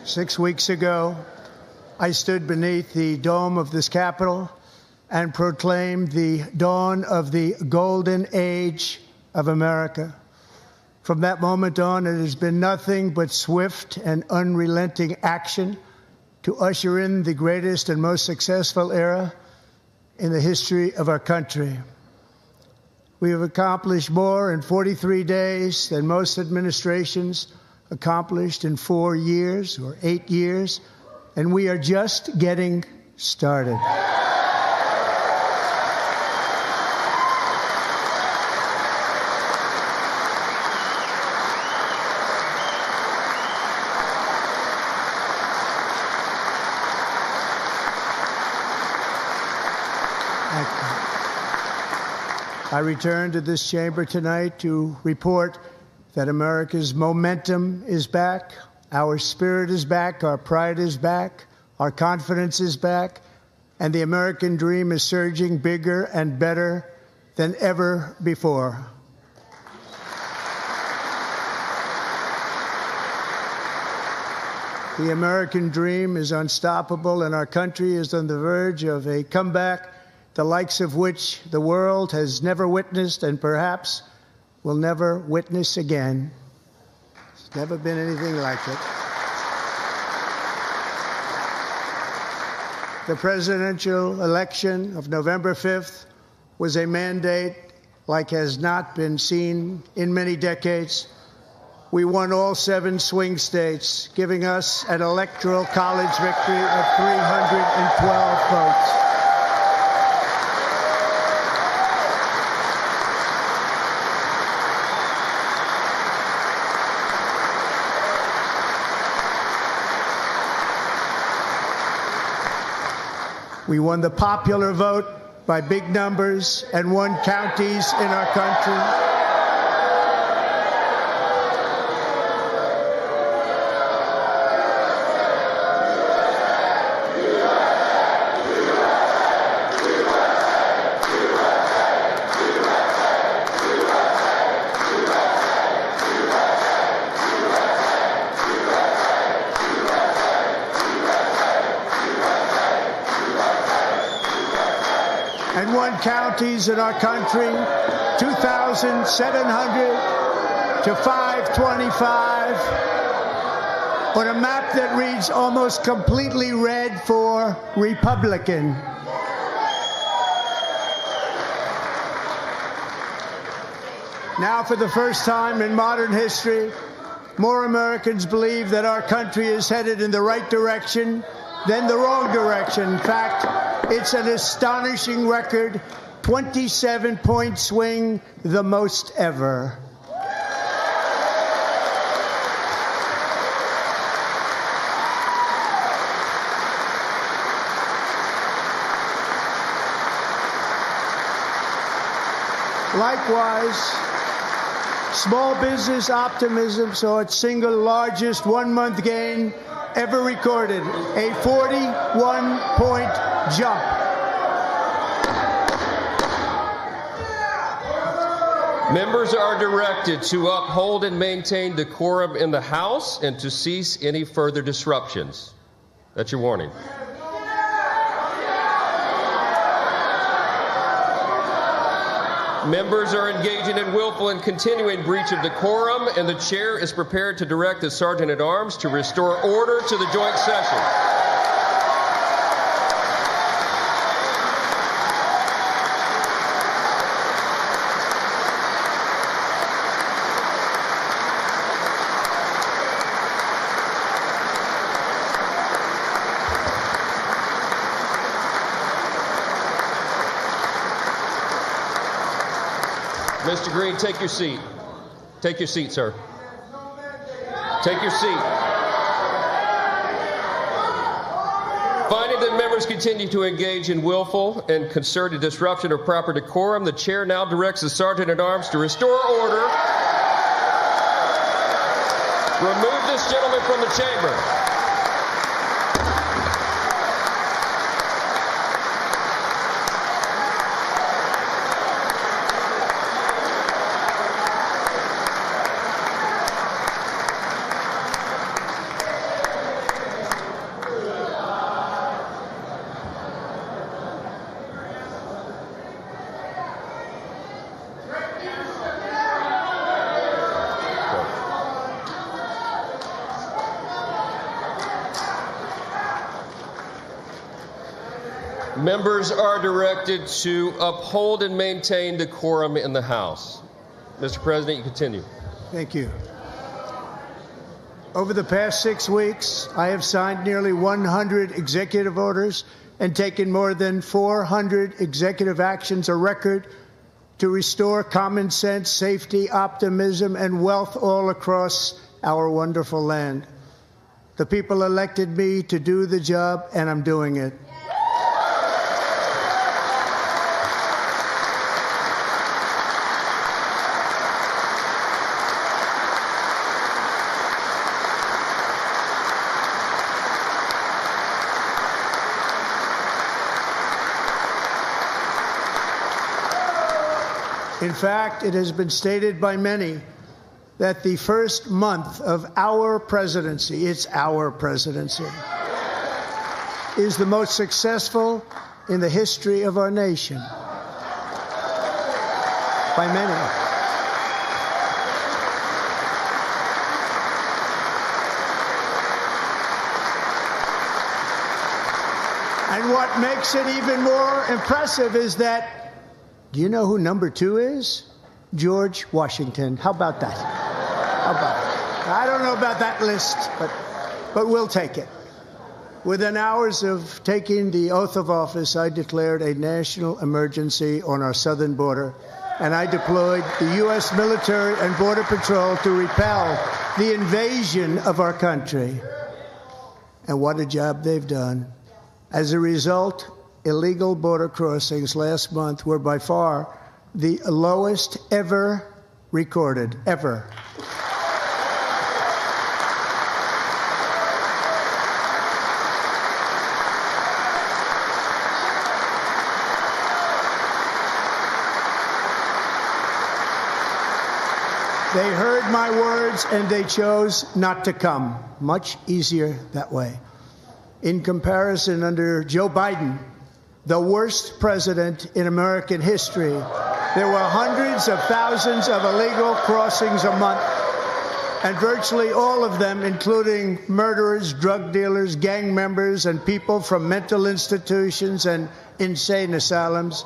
6 weeks ago, I stood beneath the dome of this Capitol and proclaimed the dawn of the golden age of America. From that moment on, it has been nothing but swift and unrelenting action to usher in the greatest and most successful era in the history of our country. We have accomplished more in 43 days than most administrations accomplished in 4 years or 8 years, and we are just getting started. I return to this chamber tonight to report that America's momentum is back, our spirit is back, our pride is back, our confidence is back, and the American dream is surging bigger and better than ever before. The American dream is unstoppable, and our country is on the verge of a comeback, the likes of which the world has never witnessed and perhaps will never witness again. There's never been anything like it. The presidential election of November 5th was a mandate like has not been seen in many decades. We won all 7 swing states, giving us an electoral college victory of 312 votes. We won the popular vote by big numbers and won counties in our country. And won counties in our country, 2,700 to 525, on a map that reads almost completely red for Republican. Now, for the first time in modern history, more Americans believe that our country is headed in the right direction than the wrong direction. In fact, it's an astonishing record, 27-point swing, the most ever. Likewise, small business optimism saw its single largest one-month gain ever recorded, a 41-point jump. Members are directed to uphold and maintain decorum in the House and to cease any further disruptions. That's your warning. Members are engaging in willful and continuing breach of decorum, and the chair is prepared to direct the Sergeant-at-Arms to restore order to the joint session. Mr. Green, take your seat. Take your seat, sir. Take your seat. Finding that members continue to engage in willful and concerted disruption of proper decorum, the chair now directs the Sergeant-at-Arms to restore order. Remove this gentleman from the chamber. Members are directed to uphold and maintain decorum in the House. Mr. President, you continue. Thank you. Over the past 6 weeks, I have signed nearly 100 executive orders and taken more than 400 executive actions, a record to restore common sense, safety, optimism, and wealth all across our wonderful land. The people elected me to do the job, and I'm doing it. In fact, it has been stated by many that the first month of our presidency, it's our presidency, is the most successful in the history of our nation. By many. And what makes it even more impressive is that, do you know who number 2 is? George Washington. How about that? How about it? I don't know about that list, but we'll take it. Within hours of taking the oath of office, I declared a national emergency on our southern border, and I deployed the U.S. military and Border Patrol to repel the invasion of our country. And what a job they've done. As a result, illegal border crossings last month were by far the lowest ever recorded, ever. They heard my words and they chose not to come. Much easier that way. In comparison, under Joe Biden, the worst president in American history, there were hundreds of thousands of illegal crossings a month, and virtually all of them, including murderers, drug dealers, gang members, and people from mental institutions and insane asylums,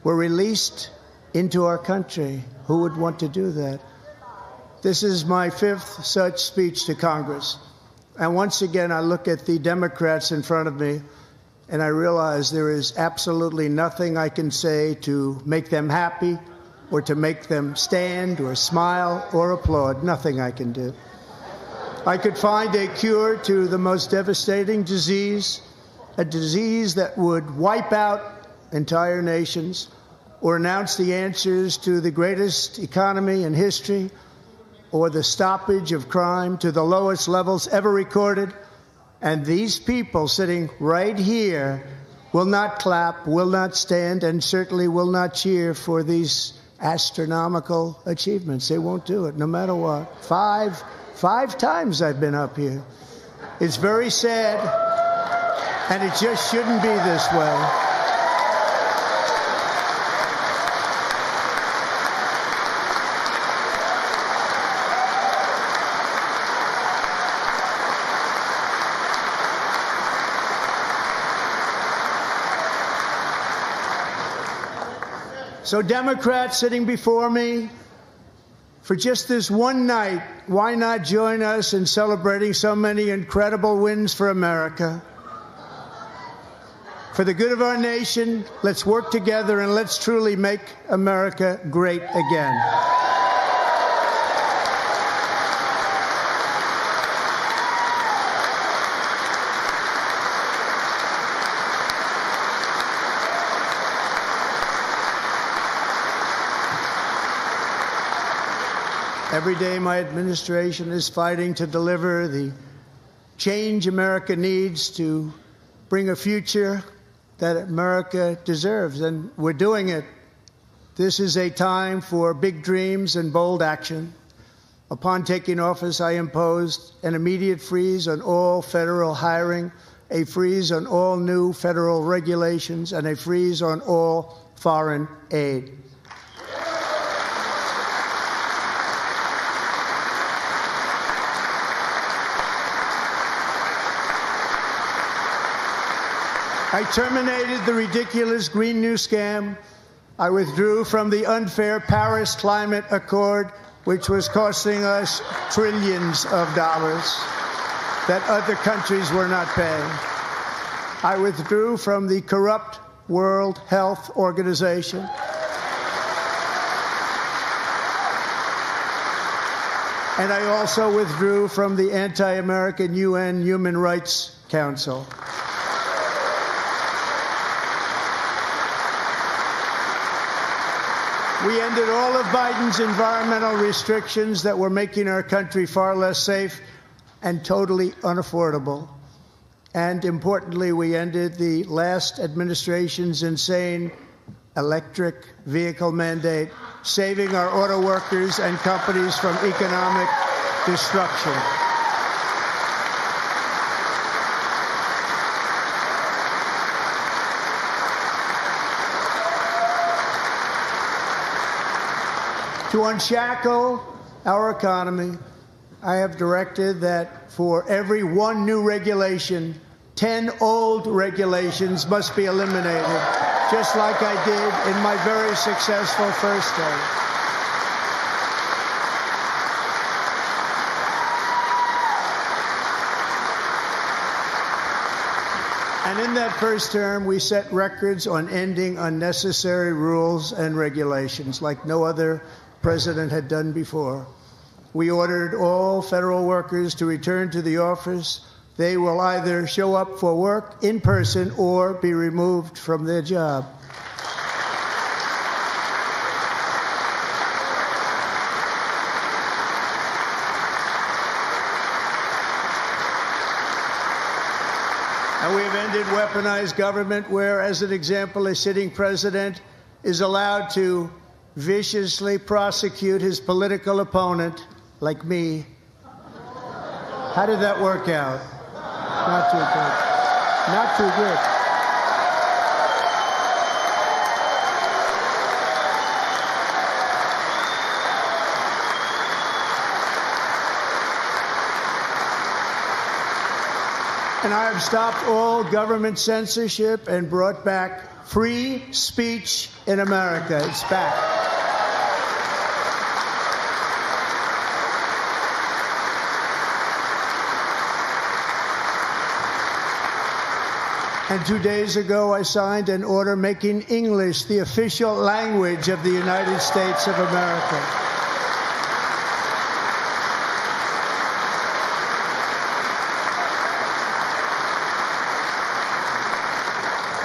were released into our country. Who would want to do that? This is my 5th such speech to Congress. And once again, I look at the Democrats in front of me, and I realize there is absolutely nothing I can say to make them happy or to make them stand or smile or applaud. Nothing I can do. I could find a cure to the most devastating disease, a disease that would wipe out entire nations, or announce the answers to the greatest economy in history, or the stoppage of crime to the lowest levels ever recorded. And these people sitting right here will not clap, will not stand, and certainly will not cheer for these astronomical achievements. They won't do it, no matter what. Five times I've been up here. It's very sad, and it just shouldn't be this way. So Democrats sitting before me, for just this one night, why not join us in celebrating so many incredible wins for America? For the good of our nation, let's work together and let's truly make America great again. Every day, my administration is fighting to deliver the change America needs to bring a future that America deserves, and we're doing it. This is a time for big dreams and bold action. Upon taking office, I imposed an immediate freeze on all federal hiring, a freeze on all new federal regulations, and a freeze on all foreign aid. I terminated the ridiculous Green New Scam. I withdrew from the unfair Paris Climate Accord, which was costing us trillions of dollars that other countries were not paying. I withdrew from the corrupt World Health Organization. And I also withdrew from the anti-American UN Human Rights Council. We ended all of Biden's environmental restrictions that were making our country far less safe and totally unaffordable. And importantly, we ended the last administration's insane electric vehicle mandate, saving our auto workers and companies from economic destruction. To unshackle our economy, I have directed that for every one new regulation, 10 old regulations must be eliminated, just like I did in my very successful first day. And in that first term, we set records on ending unnecessary rules and regulations like no other president had done before. We ordered all federal workers to return to the office. They will either show up for work in person or be removed from their job. And we have ended weaponized government where, as an example, a sitting president is allowed to viciously prosecute his political opponent, like me. How did that work out? Not too good. Not too good. And I have stopped all government censorship and brought back free speech in America. It's back. And 2 days ago, I signed an order making English the official language of the United States of America.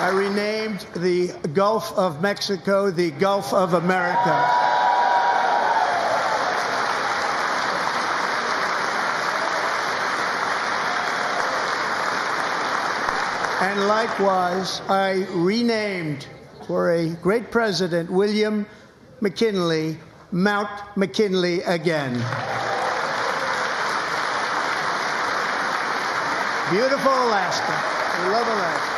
I renamed the Gulf of Mexico the Gulf of America. And likewise, I renamed, for a great president, William McKinley, Mount McKinley again. Beautiful Alaska. We love Alaska.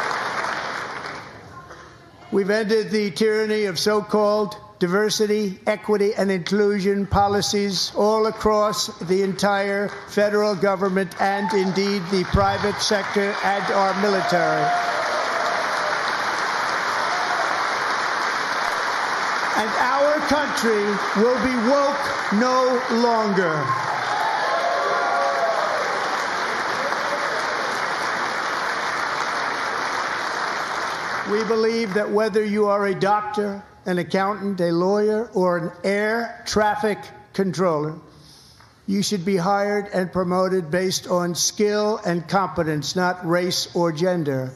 We've ended the tyranny of so-called diversity, equity, and inclusion policies all across the entire federal government and indeed the private sector and our military. And our country will be woke no longer. We believe that whether you are a doctor, an accountant, a lawyer, or an air traffic controller, you should be hired and promoted based on skill and competence, not race or gender.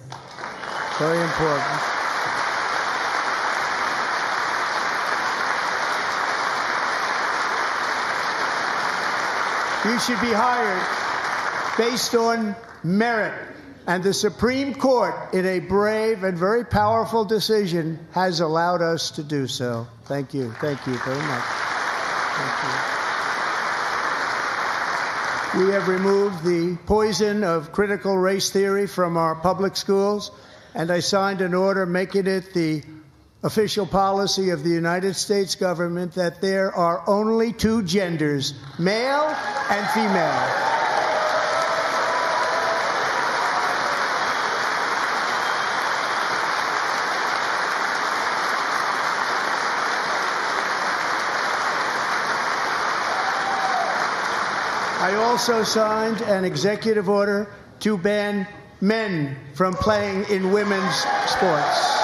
Very important. You should be hired based on merit. And the Supreme Court, in a brave and very powerful decision, has allowed us to do so. Thank you. Thank you very much. Thank you. We have removed the poison of critical race theory from our public schools, and I signed an order making it the official policy of the United States government that there are only two genders, male and female. I also signed an executive order to ban men from playing in women's sports.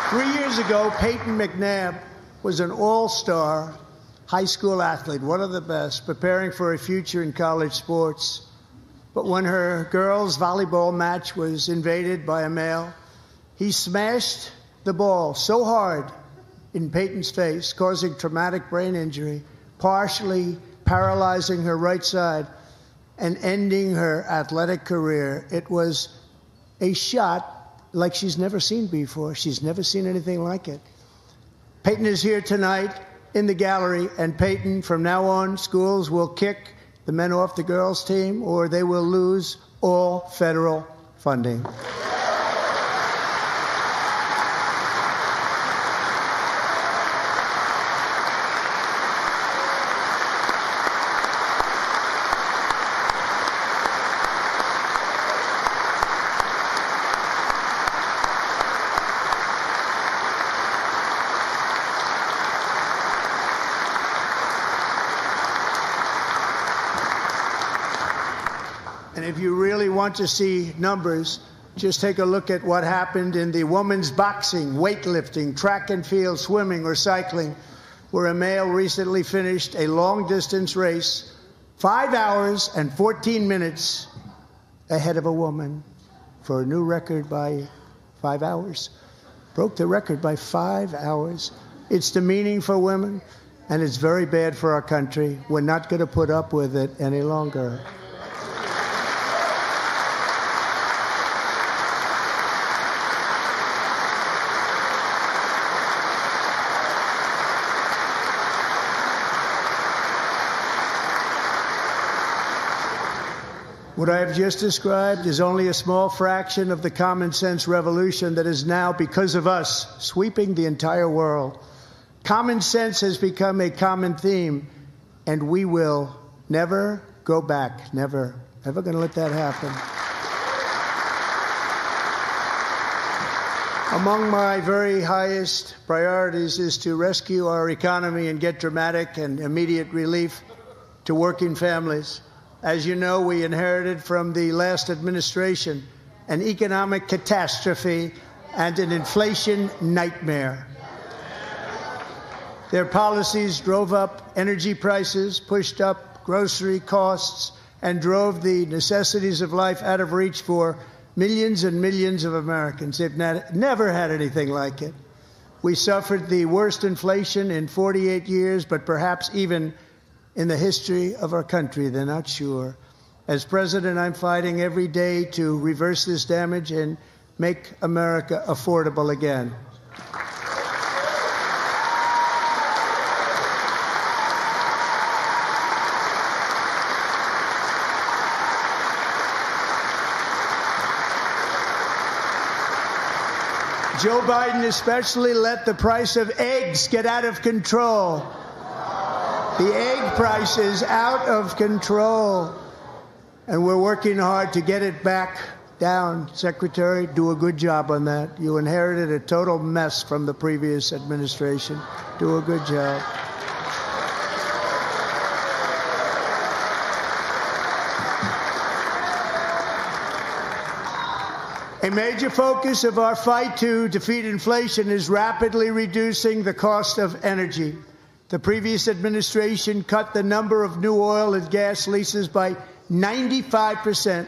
Three years ago, Peyton McNabb was an all-star high school athlete, one of the best, preparing for a future in college sports. But when her girls' volleyball match was invaded by a male, he smashed the ball so hard in Peyton's face, causing traumatic brain injury, partially paralyzing her right side and ending her athletic career. It was a shot like she's never seen before. She's never seen anything like it. Peyton is here tonight in the gallery, and Peyton, from now on, schools will kick the men off the girls' team, or they will lose all federal funding. And if you really want to see numbers, just take a look at what happened in the women's boxing, weightlifting, track and field, swimming, or cycling, where a male recently finished a long-distance race 5 hours and 14 minutes ahead of a woman for a new record by 5 hours. Broke the record by 5 hours. It's demeaning for women, and it's very bad for our country. We're not going to put up with it any longer. What I have just described is only a small fraction of the common sense revolution that is now, because of us, sweeping the entire world. Common sense has become a common theme, and we will never go back. Never. Never going to let that happen. Among my very highest priorities is to rescue our economy and get dramatic and immediate relief to working families. As you know, we inherited from the last administration an economic catastrophe and an inflation nightmare. Their policies drove up energy prices, pushed up grocery costs, and drove the necessities of life out of reach for millions and millions of Americans. They've never had anything like it. We suffered the worst inflation in 48 years, but perhaps even in the history of our country. They're not sure. As president, I'm fighting every day to reverse this damage and make America affordable again. Joe Biden especially let the price of eggs get out of control. The egg price is out of control, and we're working hard to get it back down. Secretary, do a good job on that. You inherited a total mess from the previous administration. Do a good job. A major focus of our fight to defeat inflation is rapidly reducing the cost of energy. The previous administration cut the number of new oil and gas leases by 95%,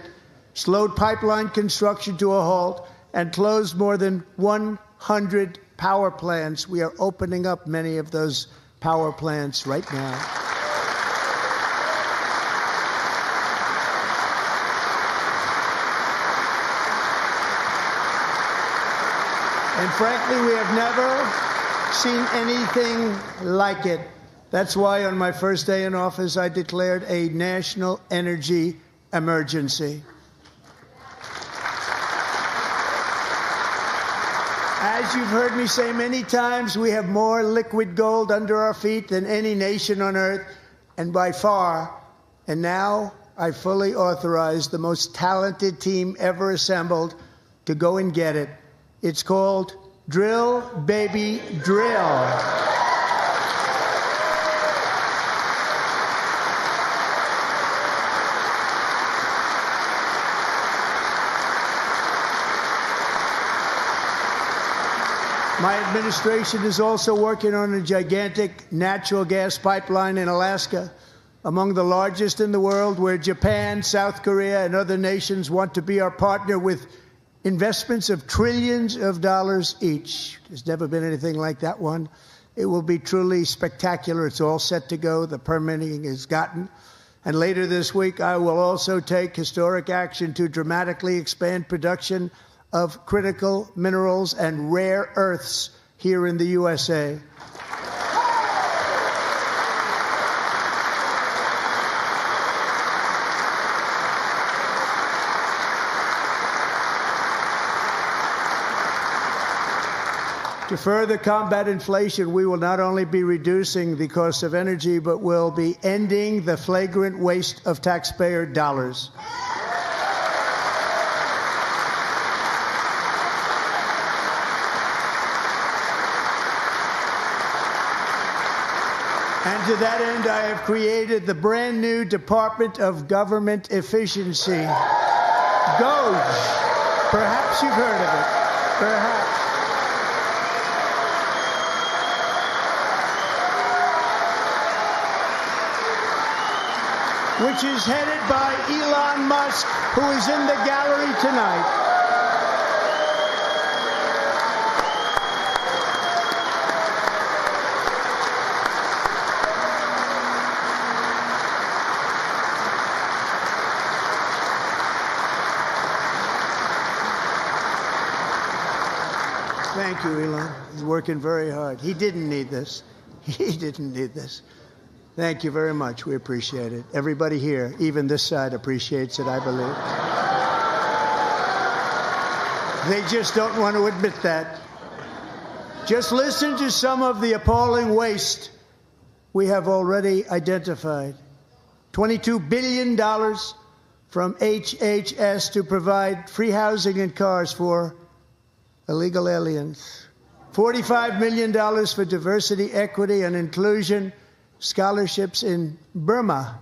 slowed pipeline construction to a halt, and closed more than 100 power plants. We are opening up many of those power plants right now. And frankly, we have never seen anything like it. That's why on my first day in office, I declared a national energy emergency. As you've heard me say many times, we have more liquid gold under our feet than any nation on earth, and by far. And now I fully authorize the most talented team ever assembled to go and get it. It's called Drill, Baby, Drill. My administration is also working on a gigantic natural gas pipeline in Alaska, among the largest in the world, where Japan, South Korea, and other nations want to be our partner with investments of trillions of dollars each. There's never been anything like that one. It will be truly spectacular. It's all set to go. The permitting is gotten. And later this week, I will also take historic action to dramatically expand production of critical minerals and rare earths here in the USA. To further combat inflation, we will not only be reducing the cost of energy, but will be ending the flagrant waste of taxpayer dollars. And to that end, I have created the brand new Department of Government Efficiency, DOGE. Perhaps you've heard of it. Perhaps. Which is headed by Elon Musk, who is in the gallery tonight. Thank you, Elon. He's working very hard. He didn't need this. He didn't need this. Thank you very much. We appreciate it. Everybody here, even this side, appreciates it, I believe. They just don't want to admit that. Just listen to some of the appalling waste we have already identified. $22 billion from HHS to provide free housing and cars for illegal aliens. $45 million for diversity, equity, and inclusion scholarships in Burma.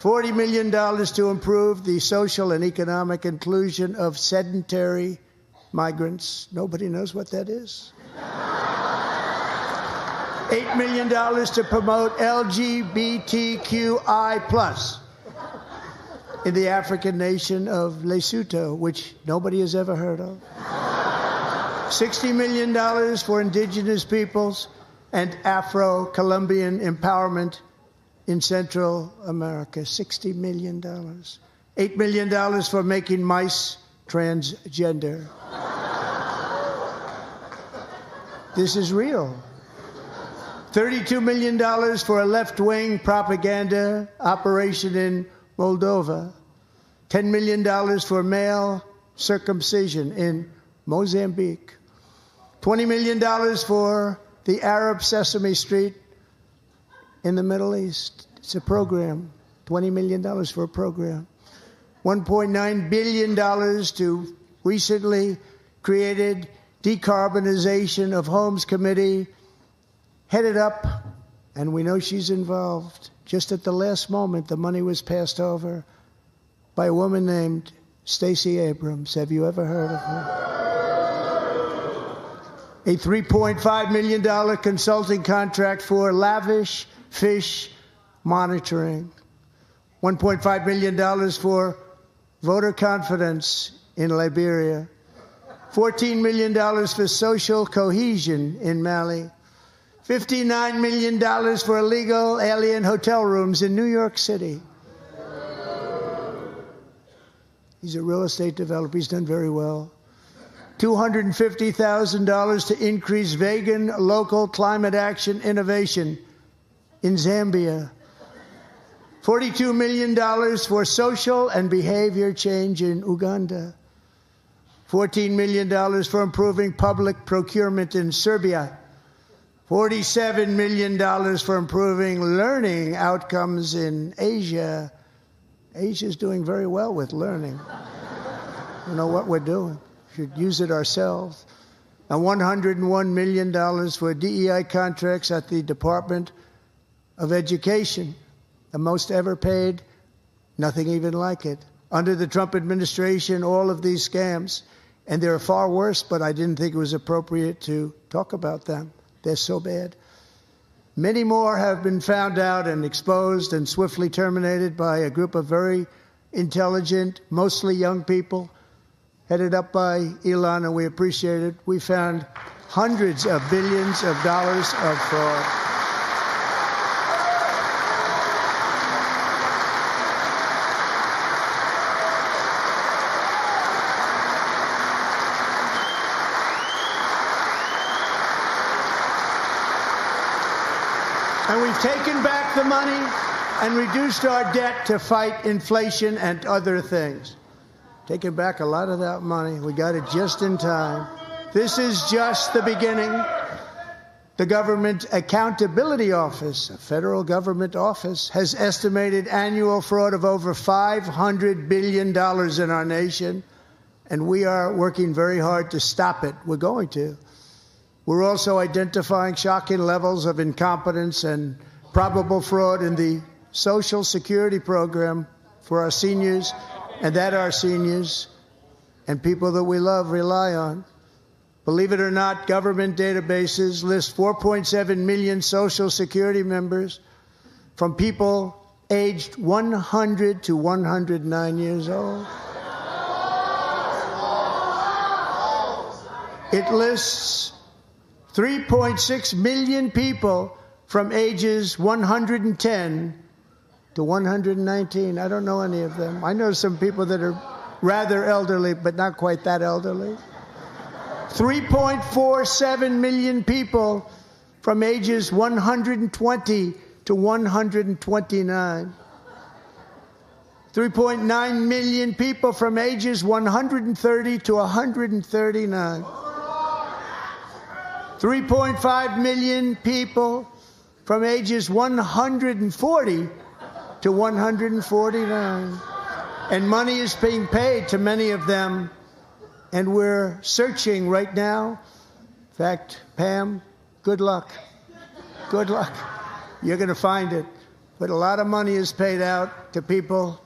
$40 million to improve the social and economic inclusion of sedentary migrants. Nobody knows what that is. $8 million to promote LGBTQI+ in the African nation of Lesotho, which nobody has ever heard of. $60 million for indigenous peoples and Afro-Colombian empowerment in Central America. $60 million. $8 million for making mice transgender. This is real. $32 million for a left-wing propaganda operation in Moldova. $10 million for male circumcision in Mozambique. $20 million for the Arab Sesame Street in the Middle East. It's a program. $20 million for a program. $1.9 billion to recently created Decarbonization of Homes Committee, headed up, and we know she's involved. Just at the last moment, the money was passed over by a woman named Stacey Abrams. Have you ever heard of her? A $3.5 million consulting contract for lavish fish monitoring. $1.5 million for voter confidence in Liberia. $14 million for social cohesion in Mali. $59 million for illegal alien hotel rooms in New York City. He's a real estate developer. He's done very well. $250,000 to increase vegan local climate action innovation in Zambia. $42 million for social and behavior change in Uganda. $14 million for improving public procurement in Serbia. $47 million for improving learning outcomes in Asia. Asia's doing very well with learning. We know what we're doing. We should use it ourselves. And $101 million for DEI contracts at the Department of Education, the most ever paid, nothing even like it. Under the Trump administration, all of these scams, and they're far worse, but I didn't think it was appropriate to talk about them. They're so bad. Many more have been found out and exposed and swiftly terminated by a group of very intelligent, mostly young people, headed up by Elon, and we appreciate it. We found hundreds of billions of dollars of fraud. And we've taken back the money and reduced our debt to fight inflation and other things. Taking back a lot of that money. We got it just in time. This is just the beginning. The Government Accountability Office, a federal government office, has estimated annual fraud of over $500 billion in our nation, and we are working very hard to stop it. We're going to. We're also identifying shocking levels of incompetence and probable fraud in the Social Security program for our seniors, and that our seniors and people that we love rely on. Believe it or not, government databases list 4.7 million Social Security members from people aged 100 to 109 years old. It lists 3.6 million people from ages 110 to 119. I don't know any of them. I know some people that are rather elderly, but not quite that elderly. 3.47 million people from ages 120 to 129. 3.9 million people from ages 130 to 139. 3.5 million people from ages 140 to 149. And money is being paid to many of them. And we're searching right now. In fact, Pam, good luck. Good luck. You're going to find it. But a lot of money is paid out to people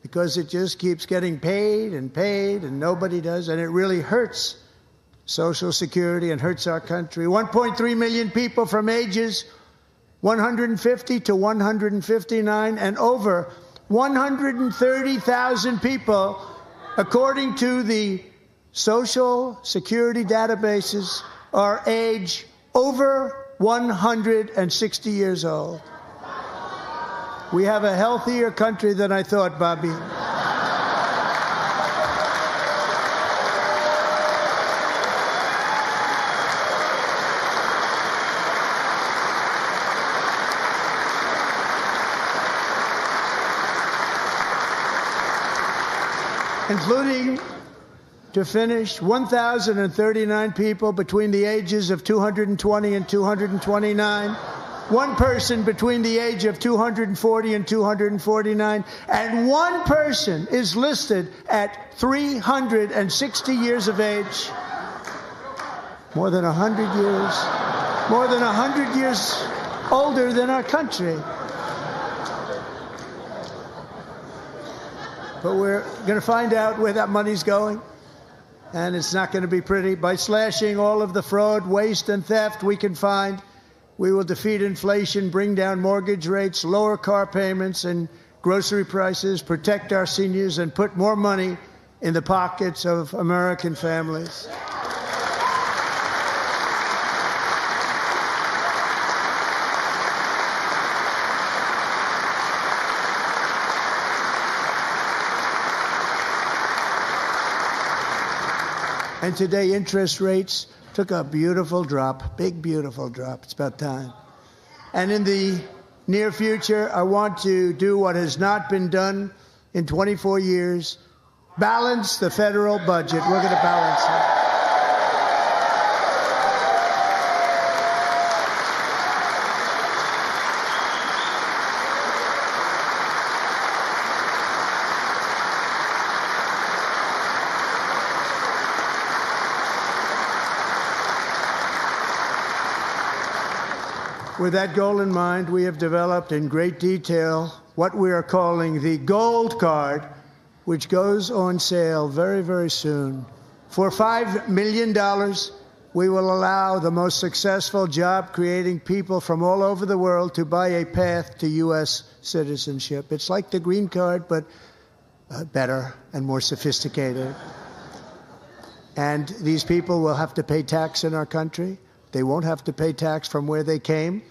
because it just keeps getting paid, and nobody does. And it really hurts Social Security and hurts our country. 1.3 million people from ages 150 to 159, and over 130,000 people, according to the Social Security databases, are age over 160 years old. We have a healthier country than I thought, Bobby. Including, to finish, 1,039 people between the ages of 220 and 229, one person between the age of 240 and 249, and one person is listed at 360 years of age. More than 100 years older than our country. But we're going to find out where that money's going, and it's not going to be pretty. By slashing all of the fraud, waste, and theft we can find, we will defeat inflation, bring down mortgage rates, lower car payments and grocery prices, protect our seniors, and put more money in the pockets of American families. And today, interest rates took a beautiful drop, big, beautiful drop. It's about time. And in the near future, I want to do what has not been done in 24 years, balance the federal budget. We're going to balance it. With that goal in mind, we have developed in great detail what we are calling the Gold Card, which goes on sale very, very soon. For $5 million, we will allow the most successful job-creating people from all over the world to buy a path to U.S. citizenship. It's like the green card, but better and more sophisticated. And these people will have to pay tax in our country. They won't have to pay tax from where they came.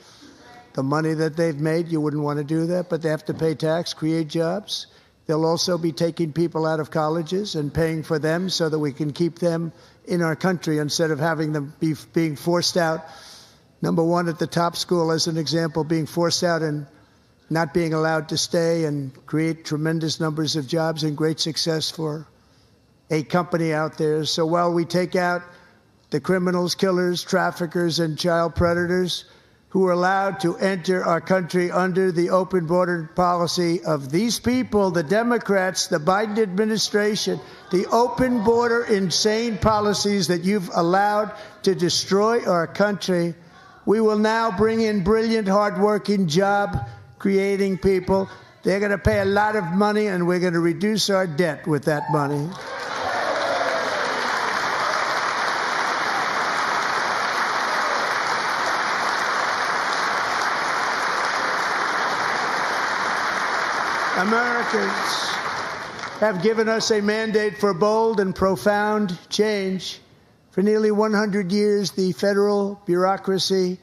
The money that they've made, you wouldn't want to do that, but they have to pay tax, create jobs. They'll also be taking people out of colleges and paying for them so that we can keep them in our country instead of having them being forced out. Number one, at the top school, as an example, being forced out and not being allowed to stay and create tremendous numbers of jobs and great success for a company out there. So while we take out the criminals, killers, traffickers, and child predators who are allowed to enter our country under the open border policy of these people, the Democrats, the Biden administration, the open border insane policies that you've allowed to destroy our country, we will now bring in brilliant, hardworking, job-creating people. They're going to pay a lot of money, and we're going to reduce our debt with that money. Americans have given us a mandate for bold and profound change. For nearly 100 years, the federal bureaucracy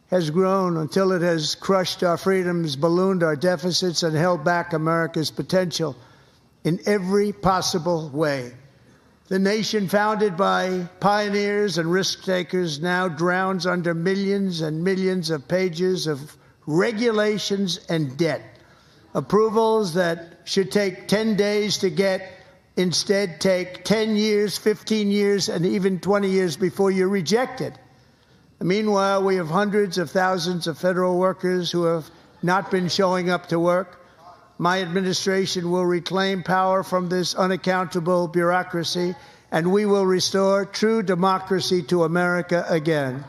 has grown until it has crushed our freedoms, ballooned our deficits, and held back America's potential in every possible way. The nation founded by pioneers and risk-takers now drowns under millions and millions of pages of regulations and debt. Approvals that should take 10 days to get instead take 10 years, 15 years, and even 20 years before you're rejected. Meanwhile, we have hundreds of thousands of federal workers who have not been showing up to work. My administration will reclaim power from this unaccountable bureaucracy, and we will restore true democracy to America again.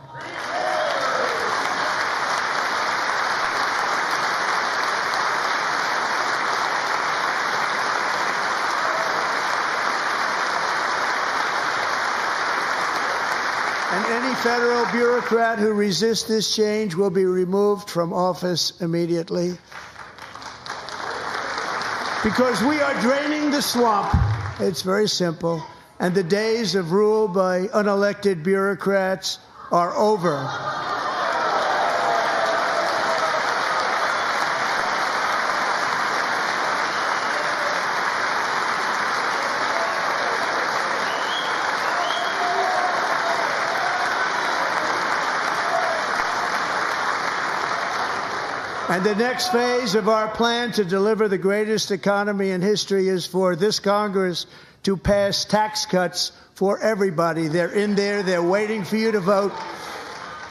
And any federal bureaucrat who resists this change will be removed from office immediately. Because we are draining the swamp. It's very simple. And the days of rule by unelected bureaucrats are over. And the next phase of our plan to deliver the greatest economy in history is for this Congress to pass tax cuts for everybody. They're in there. They're waiting for you to vote.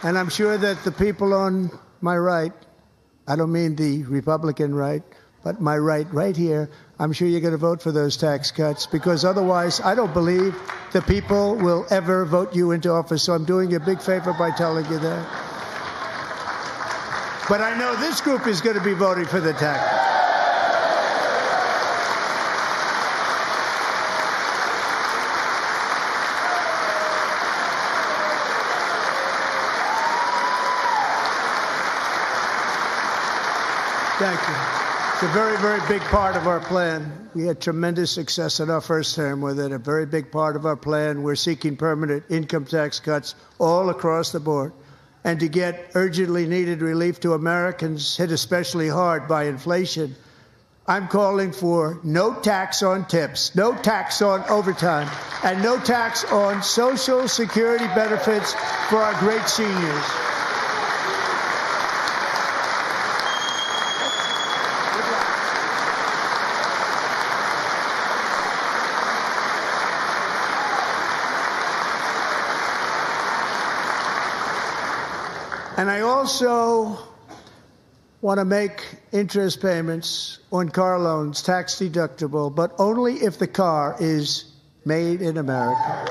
And I'm sure that the people on my right, I don't mean the Republican right, but my right here, I'm sure you're going to vote for those tax cuts, because otherwise I don't believe the people will ever vote you into office. So I'm doing you a big favor by telling you that. But I know this group is going to be voting for the tax. Thank you. It's a very, very big part of our plan. We had tremendous success in our first term with it. A very big part of our plan. We're seeking permanent income tax cuts all across the board. And to get urgently needed relief to Americans hit especially hard by inflation, I'm calling for no tax on tips, no tax on overtime, and no tax on Social Security benefits for our great seniors. And I also want to make interest payments on car loans tax deductible, but only if the car is made in America.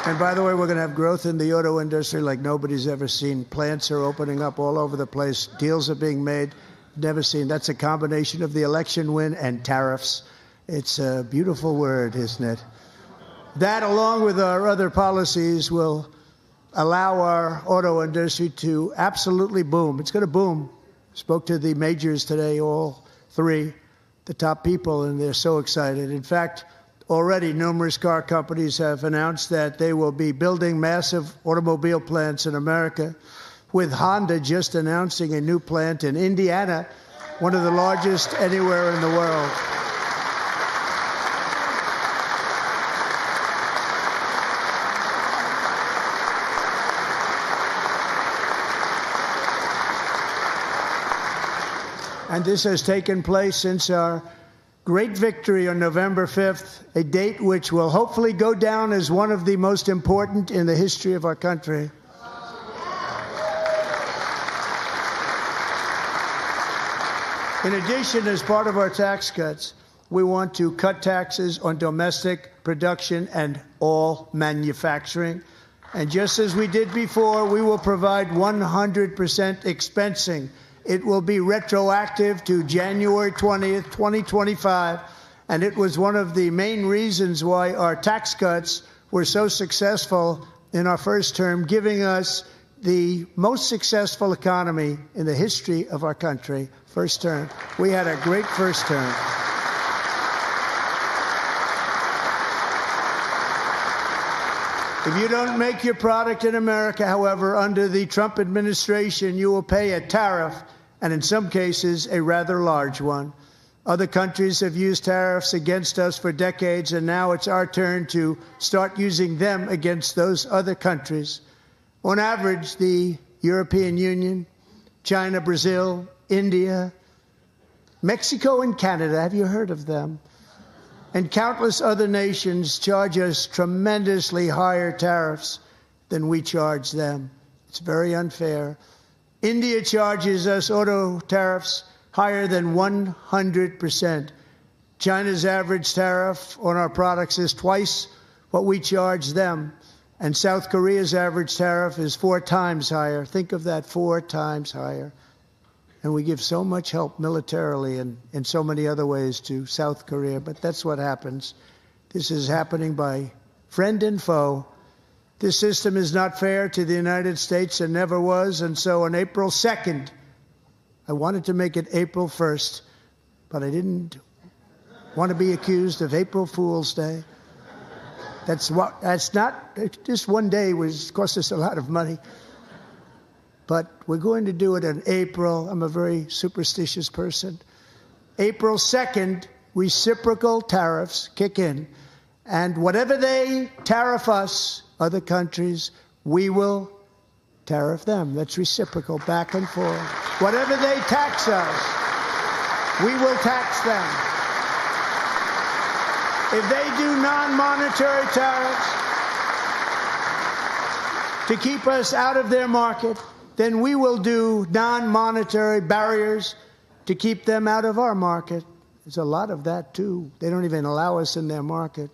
And by the way, we're going to have growth in the auto industry like nobody's ever seen. Plants are opening up all over the place. Deals are being made. Never seen. That's a combination of the election win and tariffs. It's a beautiful word, isn't it? That, along with our other policies, will allow our auto industry to absolutely boom. It's going to boom. Spoke to the majors today, all three, the top people, and they're so excited. In fact, already numerous car companies have announced that they will be building massive automobile plants in America, with Honda just announcing a new plant in Indiana, one of the largest anywhere in the world. And this has taken place since our great victory on November 5th, a date which will hopefully go down as one of the most important in the history of our country. In addition, as part of our tax cuts, we want to cut taxes on domestic production and all manufacturing. And just as we did before, we will provide 100% expensing. It will be retroactive to January 20th, 2025. And it was one of the main reasons why our tax cuts were so successful in our first term, giving us the most successful economy in the history of our country. First term. We had a great first term. If you don't make your product in America, however, under the Trump administration, you will pay a tariff, and in some cases, a rather large one. Other countries have used tariffs against us for decades, and now it's our turn to start using them against those other countries. On average, the European Union, China, Brazil, India, Mexico, and Canada, have you heard of them? And countless other nations charge us tremendously higher tariffs than we charge them. It's very unfair. India charges us auto tariffs higher than 100%. China's average tariff on our products is twice what we charge them. And South Korea's average tariff is 4 times higher. Think of that, 4 times higher. And we give so much help militarily and in so many other ways to South Korea. But that's what happens. This is happening by friend and foe. This system is not fair to the United States and never was. And so on April 2nd, I wanted to make it April 1st, but I didn't want to be accused of April Fool's Day. That's not, just one day cost us a lot of money. But we're going to do it in April. I'm a very superstitious person. April 2nd, reciprocal tariffs kick in. And whatever they tariff us, other countries, we will tariff them. That's reciprocal, back and forth. Whatever they tax us, we will tax them. If they do non-monetary tariffs to keep us out of their market, then we will do non-monetary barriers to keep them out of our market. There's a lot of that, too. They don't even allow us in their market.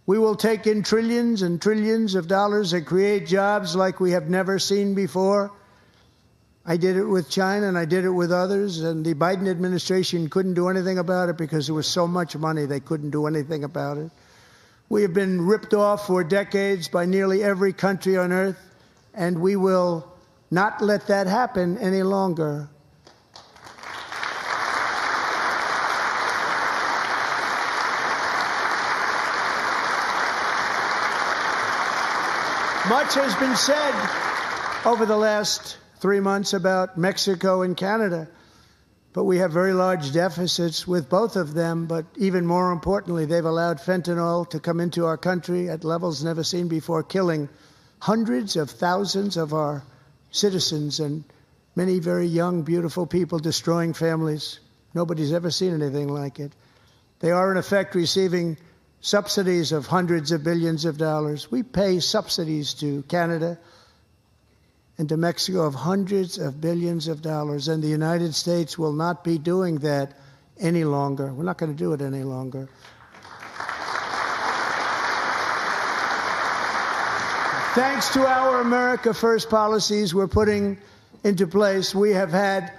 We will take in trillions and trillions of dollars and create jobs like we have never seen before. I did it with China and I did it with others, and the Biden administration couldn't do anything about it because there was so much money they couldn't do anything about it. We have been ripped off for decades by nearly every country on earth, and we will not let that happen any longer. Much has been said over the last 3 months about Mexico and Canada, but we have very large deficits with both of them. But even more importantly, they've allowed fentanyl to come into our country at levels never seen before, killing hundreds of thousands of our citizens and many very young, beautiful people, destroying families. Nobody's ever seen anything like it. They are, in effect, receiving subsidies of hundreds of billions of dollars. We pay subsidies to Canada and to Mexico of hundreds of billions of dollars, and the United States will not be doing that any longer. We're not going to do it any longer. Thanks to our America First policies we're putting into place, we have had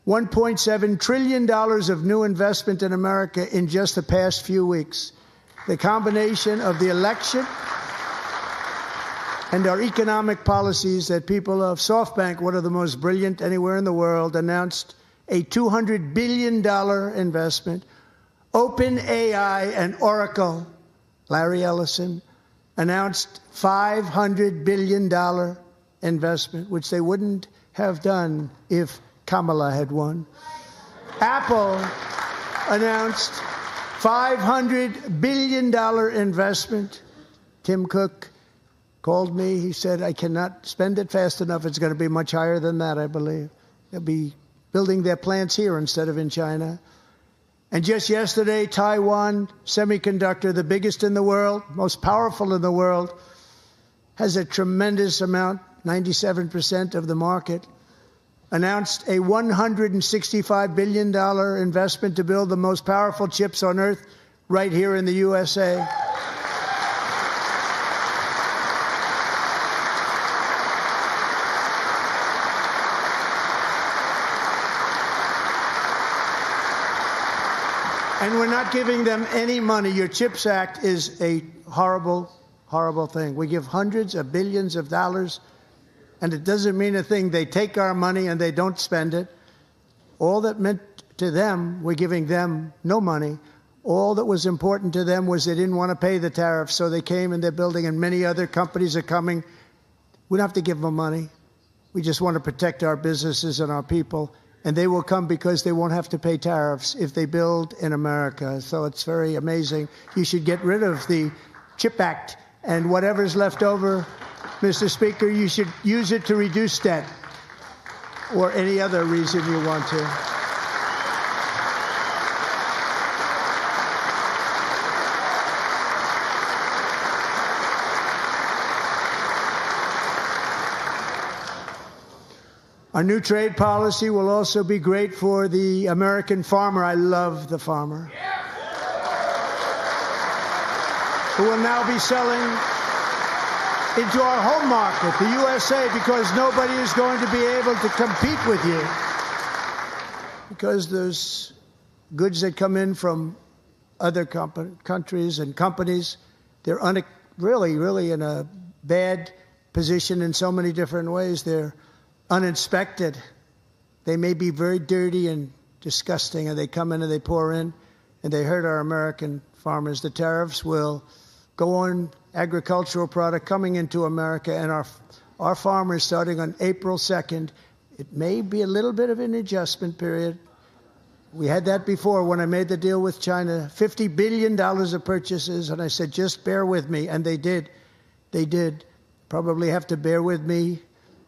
$1.7 trillion of new investment in America in just the past few weeks. The combination of the election and our economic policies that people of SoftBank, one of the most brilliant anywhere in the world, announced a $200 billion investment. OpenAI and Oracle, Larry Ellison, announced $500 billion investment, which they wouldn't have done if Kamala had won. Apple announced $500 billion investment. Tim Cook called me. He said, I cannot spend it fast enough. It's going to be much higher than that, I believe. They'll be building their plants here instead of in China. And just yesterday, Taiwan Semiconductor, the biggest in the world, most powerful in the world, has a tremendous amount, 97% of the market, announced a $165 billion investment to build the most powerful chips on earth right here in the USA. And we're not giving them any money. Your CHIPS Act is a horrible, horrible thing. We give hundreds of billions of dollars, and it doesn't mean a thing. They take our money and they don't spend it. All that meant to them, we're giving them no money. All that was important to them was they didn't want to pay the tariffs, so they came and they're building, and many other companies are coming. We don't have to give them money. We just want to protect our businesses and our people. And they will come because they won't have to pay tariffs if they build in America. So it's very amazing. You should get rid of the CHIP Act, and whatever's left over, Mr. Speaker, you should use it to reduce debt or any other reason you want to. Our new trade policy will also be great for the American farmer. I love the farmer. Who will now be selling into our home market, the USA, because nobody is going to be able to compete with you. Because there's goods that come in from other countries and companies. They're really in a bad position in so many different ways. They're uninspected. They may be very dirty and disgusting, and they come in and they pour in, and they hurt our American farmers. The tariffs will go on agricultural product coming into America, and our farmers, starting on April 2nd, it may be a little bit of an adjustment period. We had that before when I made the deal with China, $50 billion of purchases, and I said, just bear with me, and they did. They did. Probably have to bear with me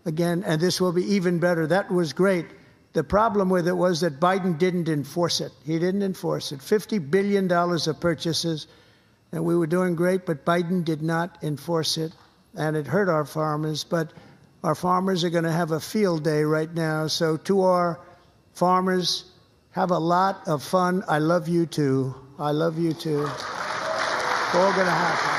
again, and this will be even better. That was great. The problem with it was that Biden didn't enforce it. He didn't enforce it. $50 billion of purchases, and we were doing great, but Biden did not enforce it, and it hurt our farmers. But our farmers are going to have a field day right now. So to our farmers, have a lot of fun. I love you too. I love you too. It's all going to happen.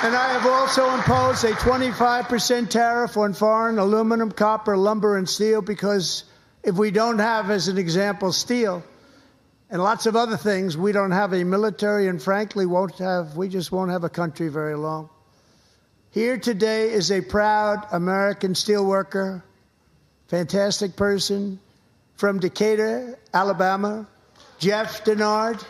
And I have also imposed a 25% tariff on foreign aluminum, copper, lumber, and steel, because if we don't have, as an example, steel and lots of other things, we don't have a military, and frankly, we just won't have a country very long. Here today is a proud American steelworker, fantastic person from Decatur, Alabama, Jeff Denard.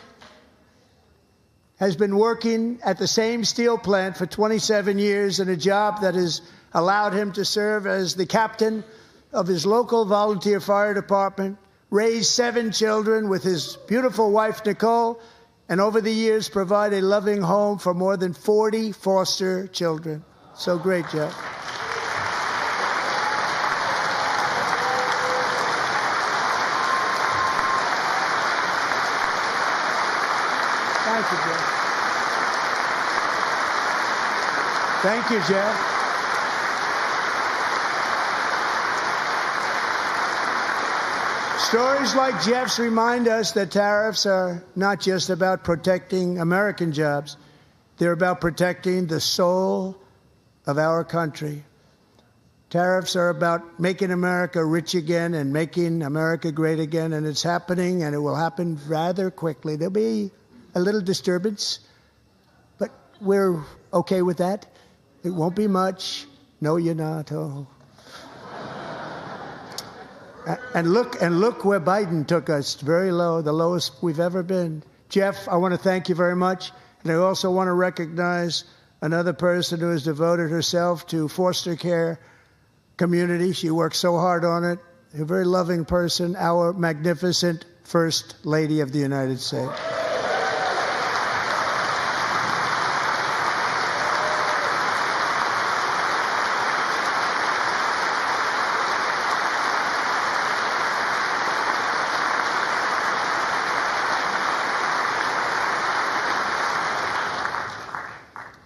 Has been working at the same steel plant for 27 years in a job that has allowed him to serve as the captain of his local volunteer fire department, raise 7 children with his beautiful wife, Nicole, and over the years provide a loving home for more than 40 foster children. So great, Jeff. Thank you, Jeff. Thank you, Jeff. Stories like Jeff's remind us that tariffs are not just about protecting American jobs. They're about protecting the soul of our country. Tariffs are about making America rich again and making America great again, and it's happening, and it will happen rather quickly. There'll be a little disturbance, but we're okay with that. It won't be much. No, you're not. Oh. And look where Biden took us, very low, the lowest we've ever been. Jeff, I want to thank you very much. And I also want to recognize another person who has devoted herself to foster care community. She works so hard on it. A very loving person, our magnificent First Lady of the United States.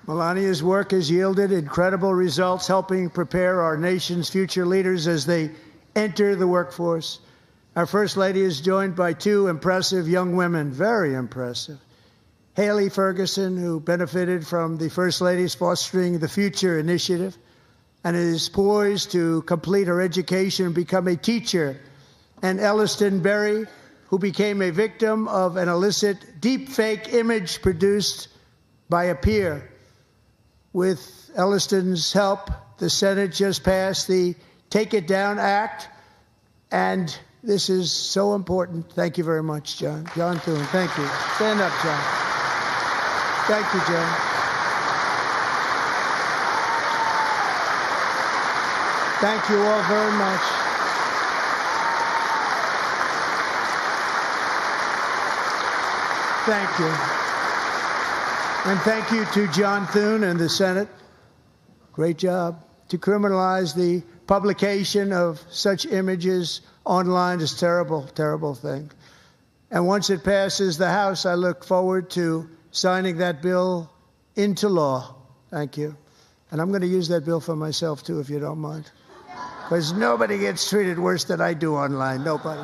Melania's work has yielded incredible results, helping prepare our nation's future leaders as they enter the workforce. Our First Lady is joined by two impressive young women, very impressive. Haley Ferguson, who benefited from the First Lady's Fostering the Future initiative and is poised to complete her education and become a teacher. And Elliston Berry, who became a victim of an illicit deepfake image produced by a peer. With Elliston's help, the Senate just passed the Take It Down Act, and this is so important. Thank you very much, John. John Thune, thank you. Stand up, John. Thank you, John. Thank you all very much. Thank you. And thank you to John Thune and the Senate. Great job. To criminalize the publication of such images online is a terrible, terrible thing. And once it passes the House, I look forward to signing that bill into law. Thank you. And I'm going to use that bill for myself, too, if you don't mind. Because nobody gets treated worse than I do online. Nobody.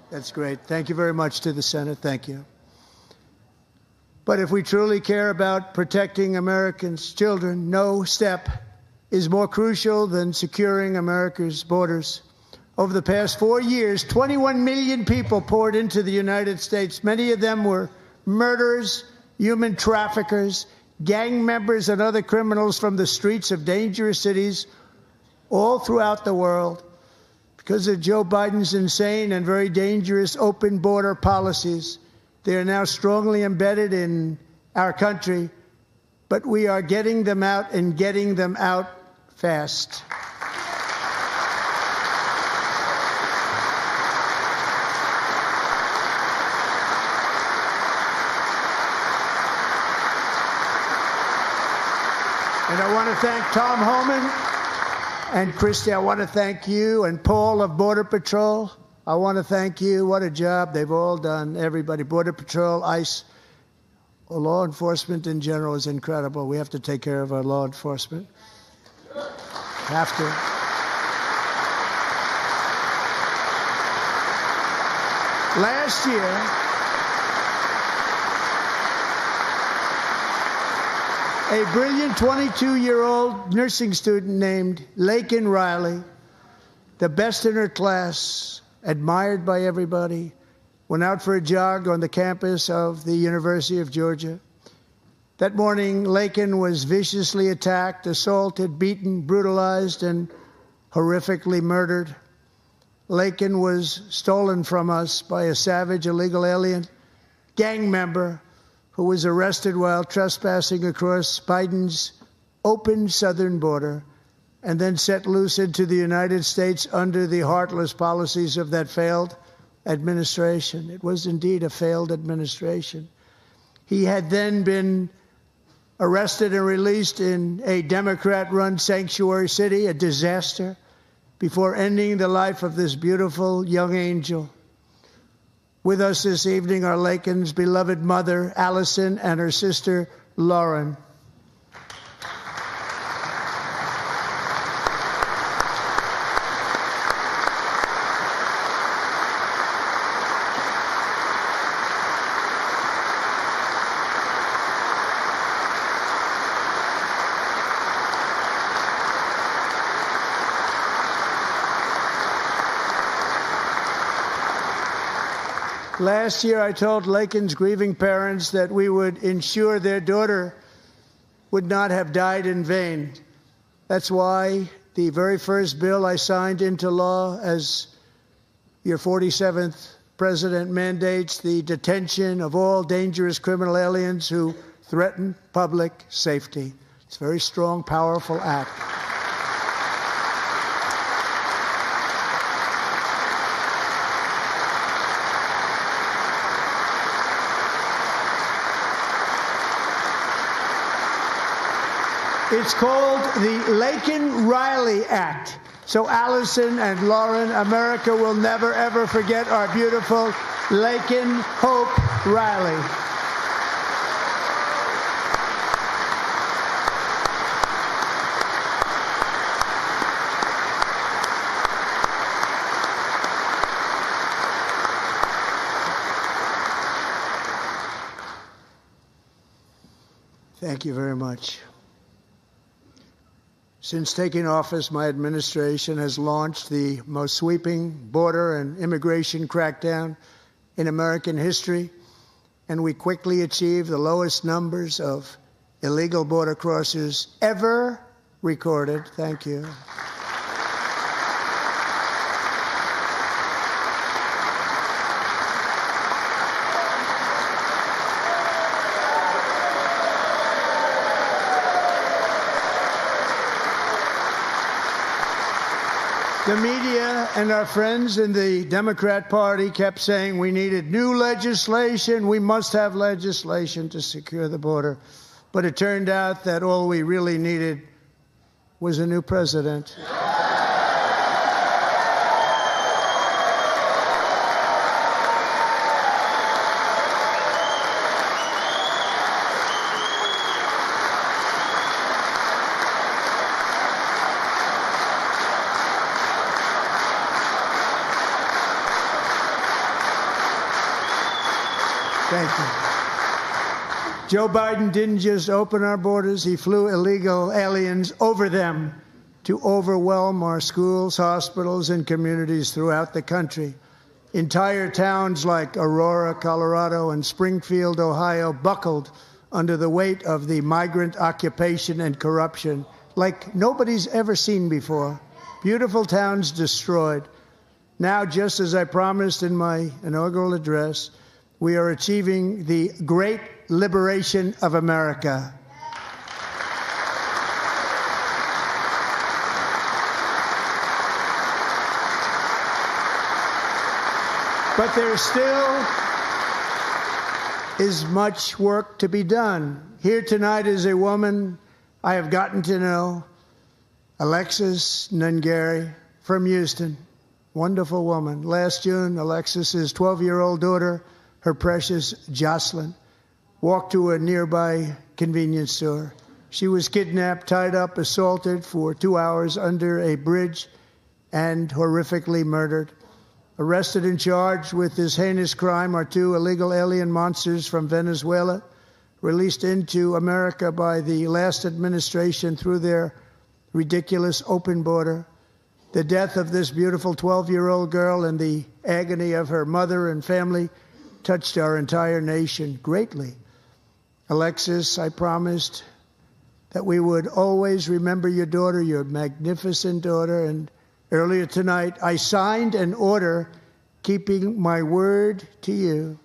That's great. Thank you very much to the Senate. Thank you. But if we truly care about protecting Americans' children, no step is more crucial than securing America's borders. Over the past 4 years, 21 million people poured into the United States. Many of them were murderers, human traffickers, gang members, and other criminals from the streets of dangerous cities all throughout the world. Because of Joe Biden's insane and very dangerous open border policies, they are now strongly embedded in our country, but we are getting them out and getting them out fast. And I want to thank Tom Homan and Christy. I want to thank you and Paul of Border Patrol. I want to thank you. What a job they've all done. Everybody, Border Patrol, ICE, law enforcement in general is incredible. We have to take care of our law enforcement. Have to. Last year, a brilliant 22-year-old nursing student named Laken Riley, the best in her class, admired by everybody, went out for a jog on the campus of the University of Georgia. That morning, Laken was viciously attacked, assaulted, beaten, brutalized, and horrifically murdered. Laken was stolen from us by a savage illegal alien gang member who was arrested while trespassing across Biden's open southern border and then set loose into the United States under the heartless policies of that failed administration. It was indeed a failed administration. He had then been arrested and released in a Democrat-run sanctuary city, a disaster, before ending the life of this beautiful young angel. With us this evening are Laken's beloved mother, Allison, and her sister, Lauren. Last year, I told Laken's grieving parents that we would ensure their daughter would not have died in vain. That's why the very first bill I signed into law as your 47th president mandates the detention of all dangerous criminal aliens who threaten public safety. It's a very strong, powerful act. It's called the Laken-Riley Act. So Allison and Lauren, America will never, ever forget our beautiful Laken Hope Riley. Thank you very much. Since taking office, my administration has launched the most sweeping border and immigration crackdown in American history, and we quickly achieved the lowest numbers of illegal border crossers ever recorded. Thank you. The media and our friends in the Democrat Party kept saying we needed new legislation. We must have legislation to secure the border. But it turned out that all we really needed was a new president. Thank you. Joe Biden didn't just open our borders. He flew illegal aliens over them to overwhelm our schools, hospitals, and communities throughout the country. Entire towns like Aurora, Colorado, and Springfield, Ohio, buckled under the weight of the migrant occupation and corruption like nobody's ever seen before. Beautiful towns destroyed. Now, just as I promised in my inaugural address, we are achieving the great liberation of America. But there still is much work to be done. Here tonight is a woman I have gotten to know, Alexis Nungari from Houston. Wonderful woman. Last June, Alexis's 12-year-old daughter, her precious Jocelyn, walked to a nearby convenience store. She was kidnapped, tied up, assaulted for 2 hours under a bridge, and horrifically murdered. Arrested and charged with this heinous crime are 2 illegal alien monsters from Venezuela, released into America by the last administration through their ridiculous open border. The death of this beautiful 12-year-old girl and the agony of her mother and family touched our entire nation greatly. Alexis, I promised that we would always remember your daughter, your magnificent daughter, and earlier tonight I signed an order keeping my word to you.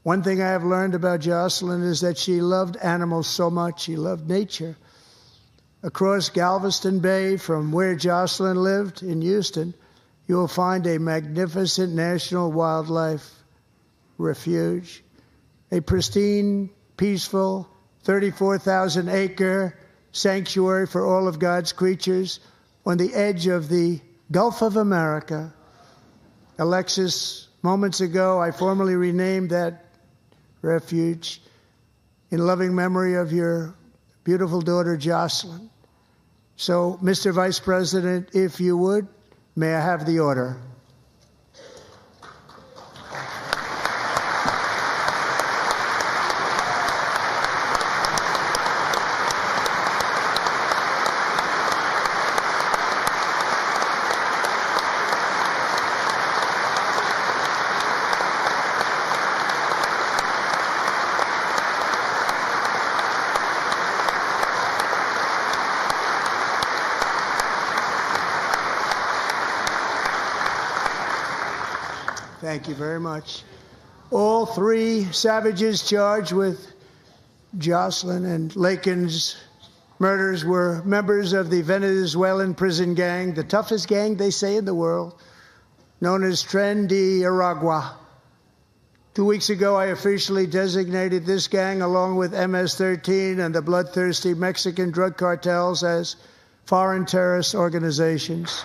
One thing I have learned about Jocelyn is that she loved animals so much. She loved nature. Across Galveston Bay, from where Jocelyn lived in Houston, you will find a magnificent national wildlife refuge, a pristine, peaceful, 34,000-acre sanctuary for all of God's creatures on the edge of the Gulf of America. Alexis, moments ago, I formally renamed that refuge in loving memory of your beautiful daughter, Jocelyn. So, Mr. Vice President, if you would, may I have the order? Thank you very much. All three savages charged with Jocelyn and Lakin's murders were members of the Venezuelan prison gang, the toughest gang, they say, in the world, known as Tren de Aragua. 2 weeks ago, I officially designated this gang, along with MS-13 and the bloodthirsty Mexican drug cartels, as foreign terrorist organizations.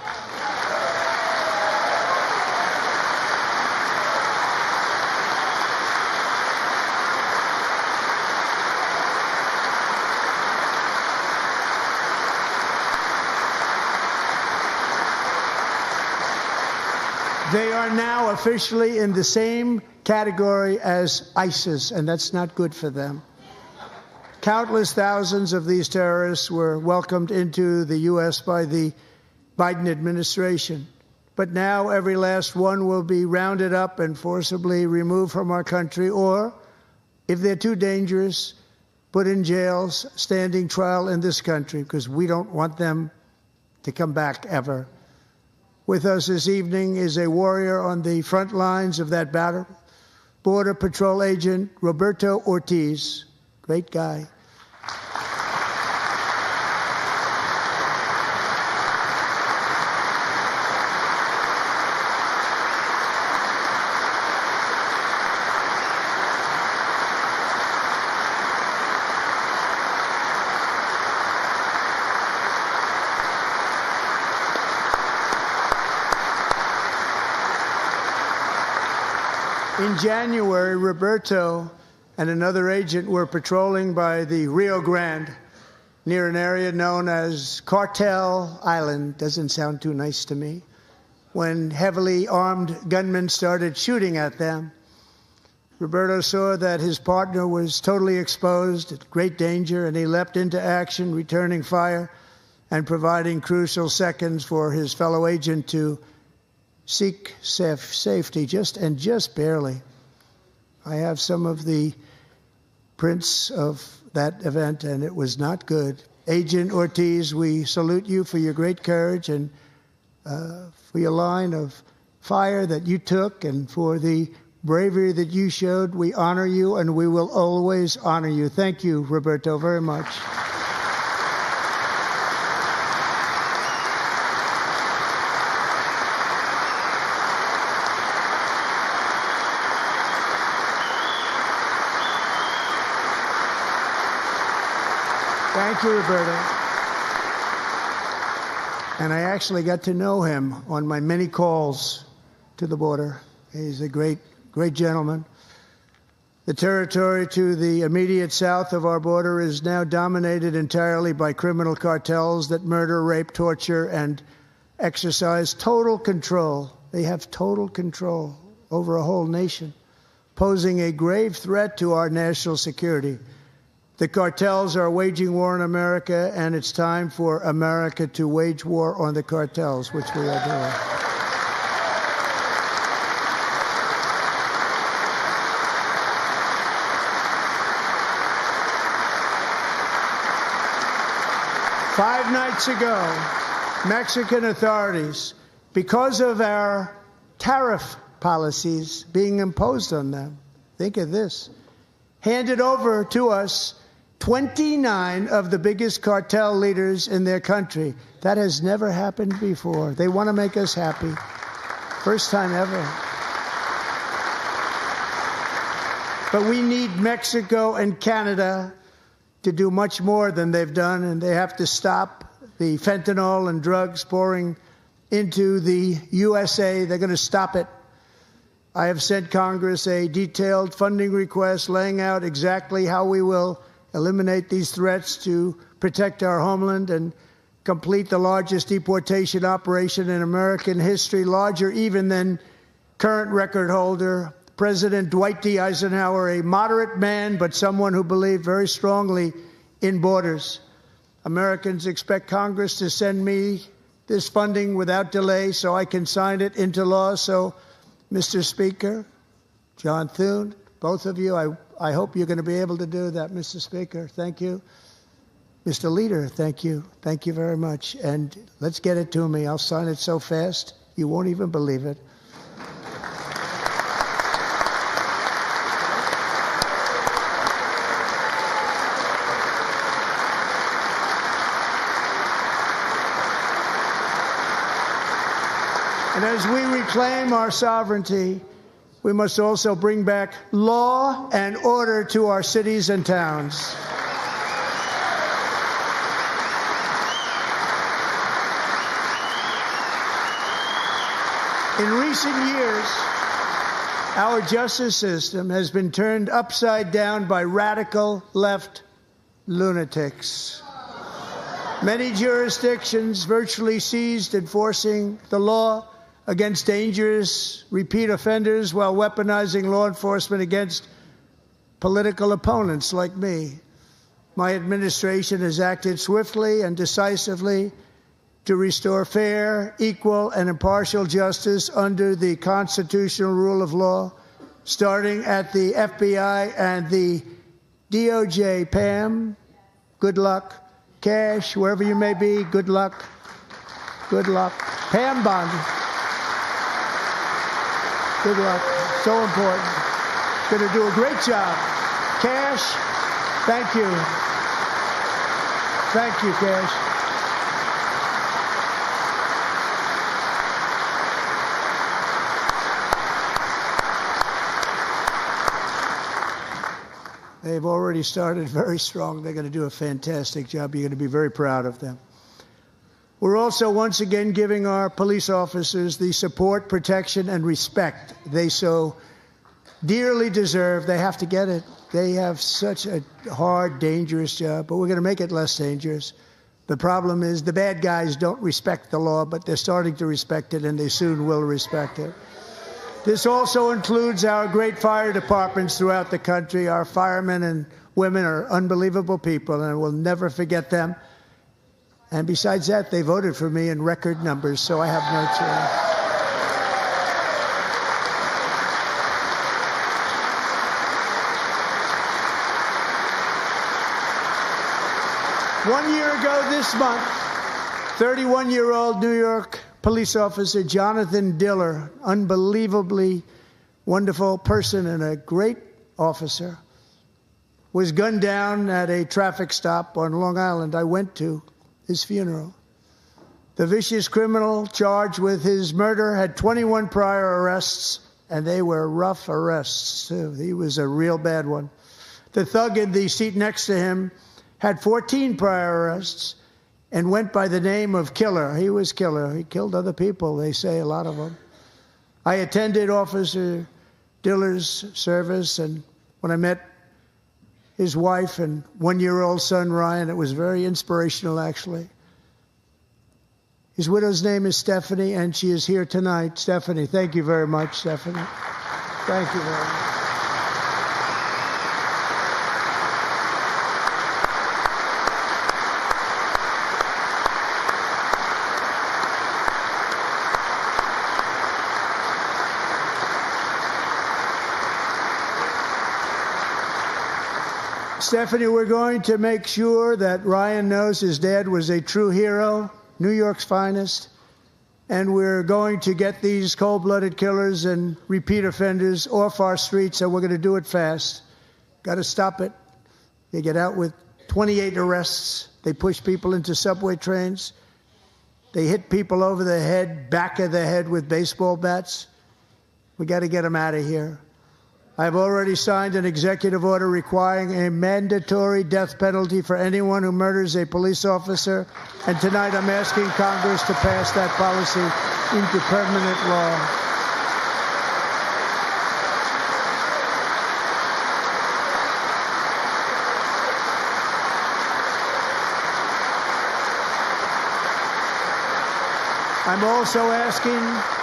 They are now officially in the same category as ISIS, and that's not good for them. Countless thousands of these terrorists were welcomed into the U.S. by the Biden administration. But now every last one will be rounded up and forcibly removed from our country, or, if they're too dangerous, put in jails, standing trial in this country, because we don't want them to come back ever. With us this evening is a warrior on the front lines of that battle, Border Patrol Agent Roberto Ortiz. Great guy. In January, Roberto and another agent were patrolling by the Rio Grande near an area known as Cartel Island. Doesn't sound too nice to me. When heavily armed gunmen started shooting at them, Roberto saw that his partner was totally exposed, at great danger, and he leapt into action, returning fire and providing crucial seconds for his fellow agent to seek safety, just barely. I have some of the prints of that event, and it was not good. Agent Ortiz, we salute you for your great courage and for your line of fire that you took and for the bravery that you showed. We honor you, and we will always honor you. Thank you, Roberto, very much. Thank you, Roberto. And I actually got to know him on my many calls to the border. He's a great gentleman. The territory to the immediate south of our border is now dominated entirely by criminal cartels that murder, rape, torture, and exercise total control. They have total control over a whole nation, posing a grave threat to our national security. The cartels are waging war on America, and it's time for America to wage war on the cartels, which we are doing. Five nights ago, Mexican authorities, because of our tariff policies being imposed on them, think of this, handed over to us 29 of the biggest cartel leaders in their country. That has never happened before. They want to make us happy. First time ever. But we need Mexico and Canada to do much more than they've done, and they have to stop the fentanyl and drugs pouring into the USA. They're going to stop it. I have sent Congress a detailed funding request laying out exactly how we will eliminate these threats to protect our homeland and complete the largest deportation operation in American history, larger even than current record holder President Dwight D. Eisenhower, a moderate man, but someone who believed very strongly in borders. Americans expect Congress to send me this funding without delay so I can sign it into law. So, Mr. Speaker, John Thune, both of you, I hope you're going to be able to do that, Mr. Speaker. Thank you. Mr. Leader, thank you. Thank you very much. And let's get it to me. I'll sign it so fast, you won't even believe it. And as we reclaim our sovereignty, we must also bring back law and order to our cities and towns. In recent years, our justice system has been turned upside down by radical left lunatics. Many jurisdictions virtually ceased enforcing the law against dangerous repeat offenders while weaponizing law enforcement against political opponents like me. My administration has acted swiftly and decisively to restore fair, equal, and impartial justice under the constitutional rule of law, starting at the FBI and the DOJ. Pam, good luck. Cash, wherever you may be, good luck. Good luck. Pam Bondi, good luck. So important. Going to do a great job. Cash, thank you. Thank you, Cash. They've already started very strong. They're going to do a fantastic job. You're going to be very proud of them. We're also once again giving our police officers the support, protection, and respect they so dearly deserve. They have to get it. They have such a hard, dangerous job, but we're going to make it less dangerous. The problem is the bad guys don't respect the law, but they're starting to respect it, and they soon will respect it. This also includes our great fire departments throughout the country. Our firemen and women are unbelievable people, and we'll never forget them. And besides that, they voted for me in record numbers, so I have no choice. 1 year ago this month, 31-year-old New York police officer Jonathan Diller, unbelievably wonderful person and a great officer, was gunned down at a traffic stop on Long Island. I went to his funeral. The vicious criminal charged with his murder had 21 prior arrests, and they were rough arrests, too. He was a real bad one. The thug in the seat next to him had 14 prior arrests and went by the name of Killer. He was Killer. He killed other people, they say, a lot of them. I attended Officer Diller's service, and when I met his wife and one-year-old son, Ryan, it was very inspirational, actually. His widow's name is Stephanie, and she is here tonight. Stephanie, thank you very much, Stephanie. Thank you very much. Stephanie, we're going to make sure that Ryan knows his dad was a true hero, New York's finest, and we're going to get these cold-blooded killers and repeat offenders off our streets, and we're going to do it fast. Got to stop it. They get out with 28 arrests. They push people into subway trains. They hit people over the head, back of the head with baseball bats. We got to get them out of here. I've already signed an executive order requiring a mandatory death penalty for anyone who murders a police officer, and tonight I'm asking Congress to pass that policy into permanent law. I'm also asking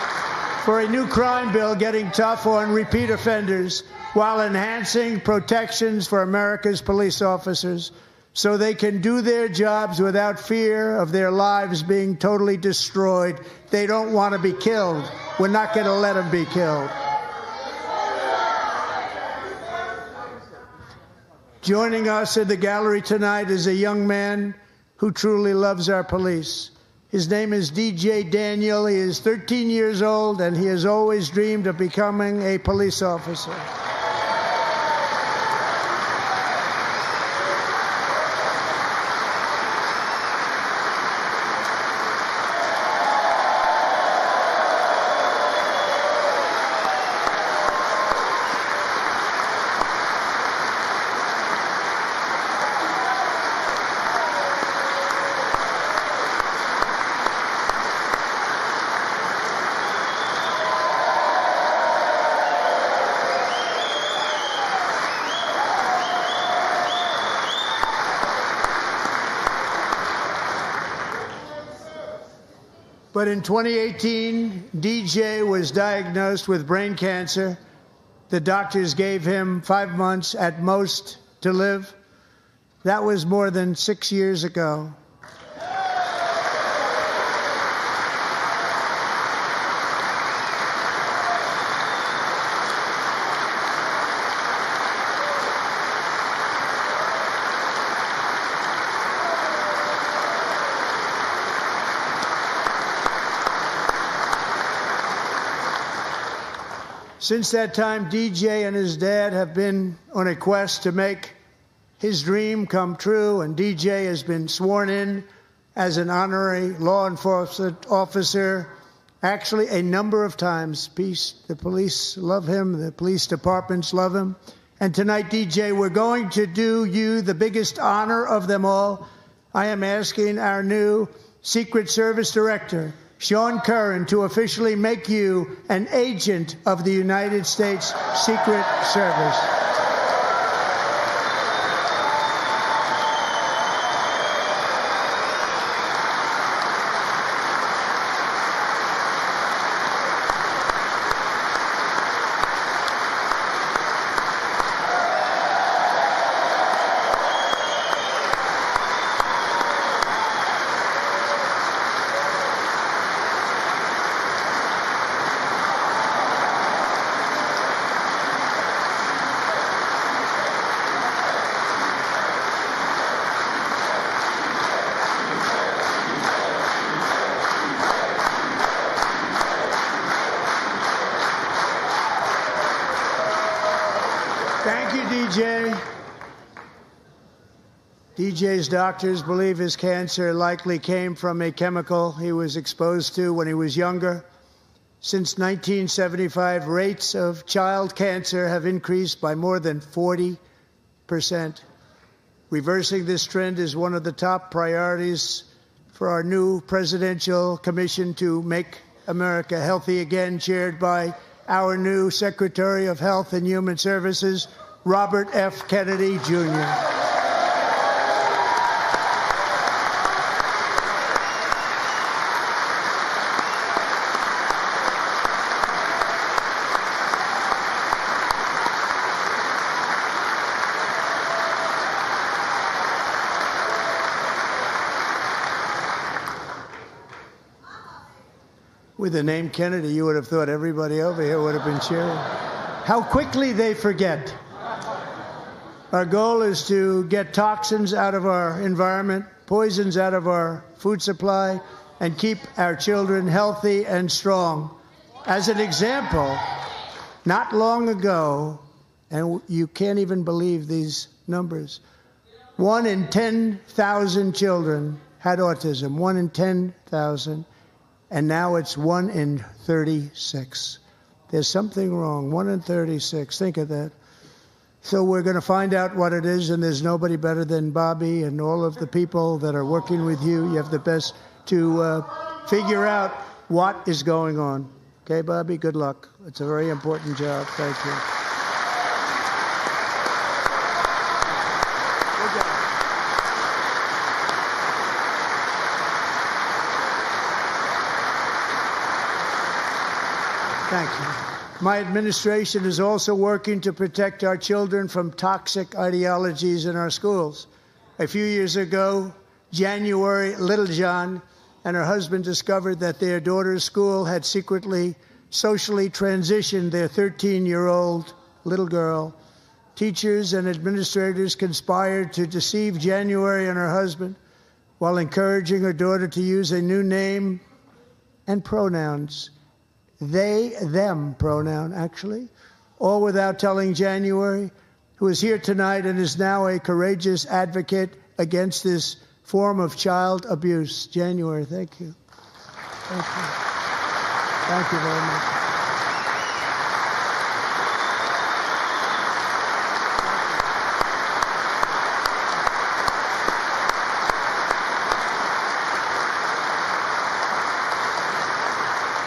for a new crime bill getting tough on repeat offenders while enhancing protections for America's police officers so they can do their jobs without fear of their lives being totally destroyed. They don't want to be killed. We're not going to let them be killed. Joining us in the gallery tonight is a young man who truly loves our police. His name is DJ Daniel. He is 13 years old, and he has always dreamed of becoming a police officer. But in 2018, DJ was diagnosed with brain cancer. The doctors gave him 5 months at most to live. That was more than 6 years ago. Since that time, DJ and his dad have been on a quest to make his dream come true, and DJ has been sworn in as an honorary law enforcement officer, actually a number of times. The police love him, the police departments love him. And tonight, DJ, we're going to do you the biggest honor of them all. I am asking our new Secret Service Director, Sean Curran, to officially make you an agent of the United States Secret Service. Thank you, DJ. DJ's doctors believe his cancer likely came from a chemical he was exposed to when he was younger. Since 1975, rates of child cancer have increased by more than 40%. Reversing this trend is one of the top priorities for our new presidential commission to make America healthy again, chaired by our new Secretary of Health and Human Services, Robert F. Kennedy, Jr. With the name Kennedy, you would have thought everybody over here would have been cheering. How quickly they forget. Our goal is to get toxins out of our environment, poisons out of our food supply, and keep our children healthy and strong. As an example, not long ago, and you can't even believe these numbers, 1 in 10,000 children had autism, 1 in 10,000. And now it's 1 in 36. There's something wrong. 1 in 36. Think of that. So we're going to find out what it is, and there's nobody better than Bobby and all of the people that are working with you. You have the best to figure out what is going on. Okay, Bobby? Good luck. It's a very important job. Thank you. Thank you. My administration is also working to protect our children from toxic ideologies in our schools. A few years ago, January, Littlejohn and her husband discovered that their daughter's school had secretly socially transitioned their 13-year-old little girl. Teachers and administrators conspired to deceive January and her husband while encouraging her daughter to use a new name and pronouns. They, them pronoun, actually, all without telling January, who is here tonight and is now a courageous advocate against this form of child abuse. January, thank you. Thank you. Thank you very much.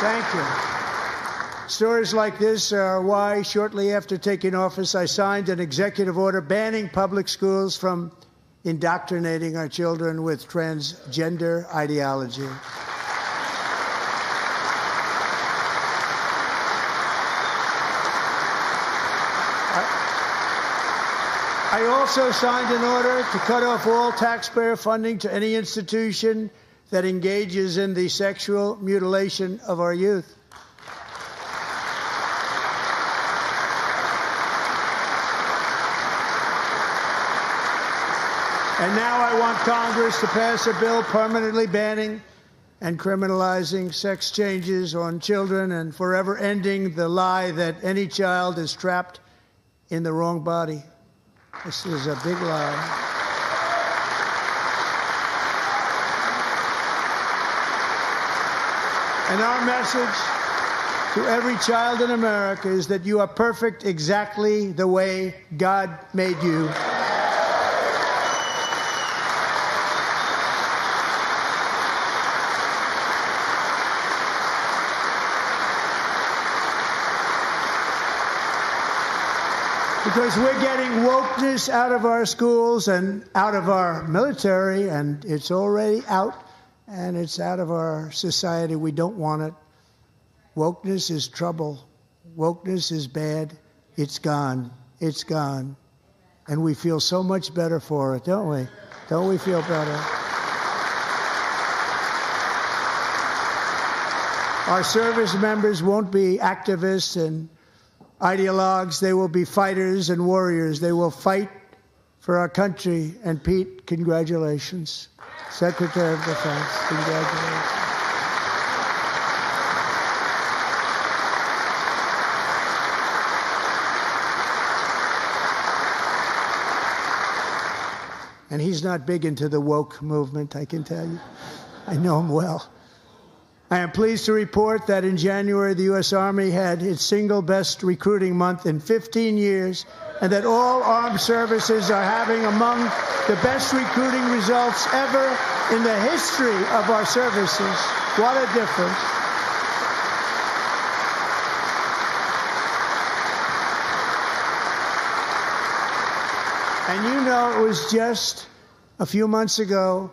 Thank you. Stories like this are why, shortly after taking office, I signed an executive order banning public schools from indoctrinating our children with transgender ideology. I also signed an order to cut off all taxpayer funding to any institution that engages in the sexual mutilation of our youth. And now I want Congress to pass a bill permanently banning and criminalizing sex changes on children and forever ending the lie that any child is trapped in the wrong body. This is a big lie. And our message to every child in America is that you are perfect exactly the way God made you. Because we're getting wokeness out of our schools and out of our military, and it's already out, and it's out of our society. We don't want it. Wokeness is trouble. Wokeness is bad. It's gone. It's gone. And we feel so much better for it, don't we? Don't we feel better? Our service members won't be activists and ideologues. They will be fighters and warriors. They will fight for our country. And Pete, congratulations. Secretary of Defense, congratulations. And he's not big into the woke movement, I can tell you. I know him well. I am pleased to report that in January, the U.S. Army had its single best recruiting month in 15 years, and that all armed services are having among the best recruiting results ever in the history of our services. What a difference. And you know, it was just a few months ago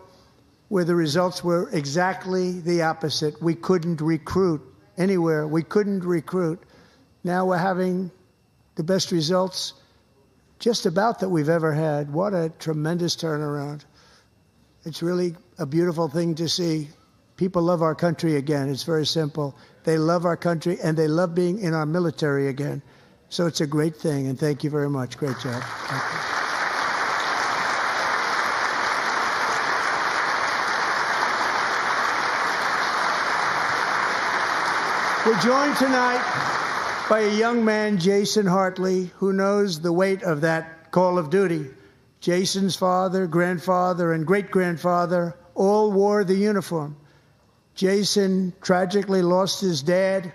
where the results were exactly the opposite. We couldn't recruit anywhere. We couldn't recruit. Now we're having the best results just about that we've ever had. What a tremendous turnaround. It's really a beautiful thing to see. People love our country again. It's very simple. They love our country, and they love being in our military again. So it's a great thing, and thank you very much. Great job. Thank you. We're joined tonight by a young man, Jason Hartley, who knows the weight of that call of duty. Jason's father, grandfather, and great-grandfather all wore the uniform. Jason tragically lost his dad,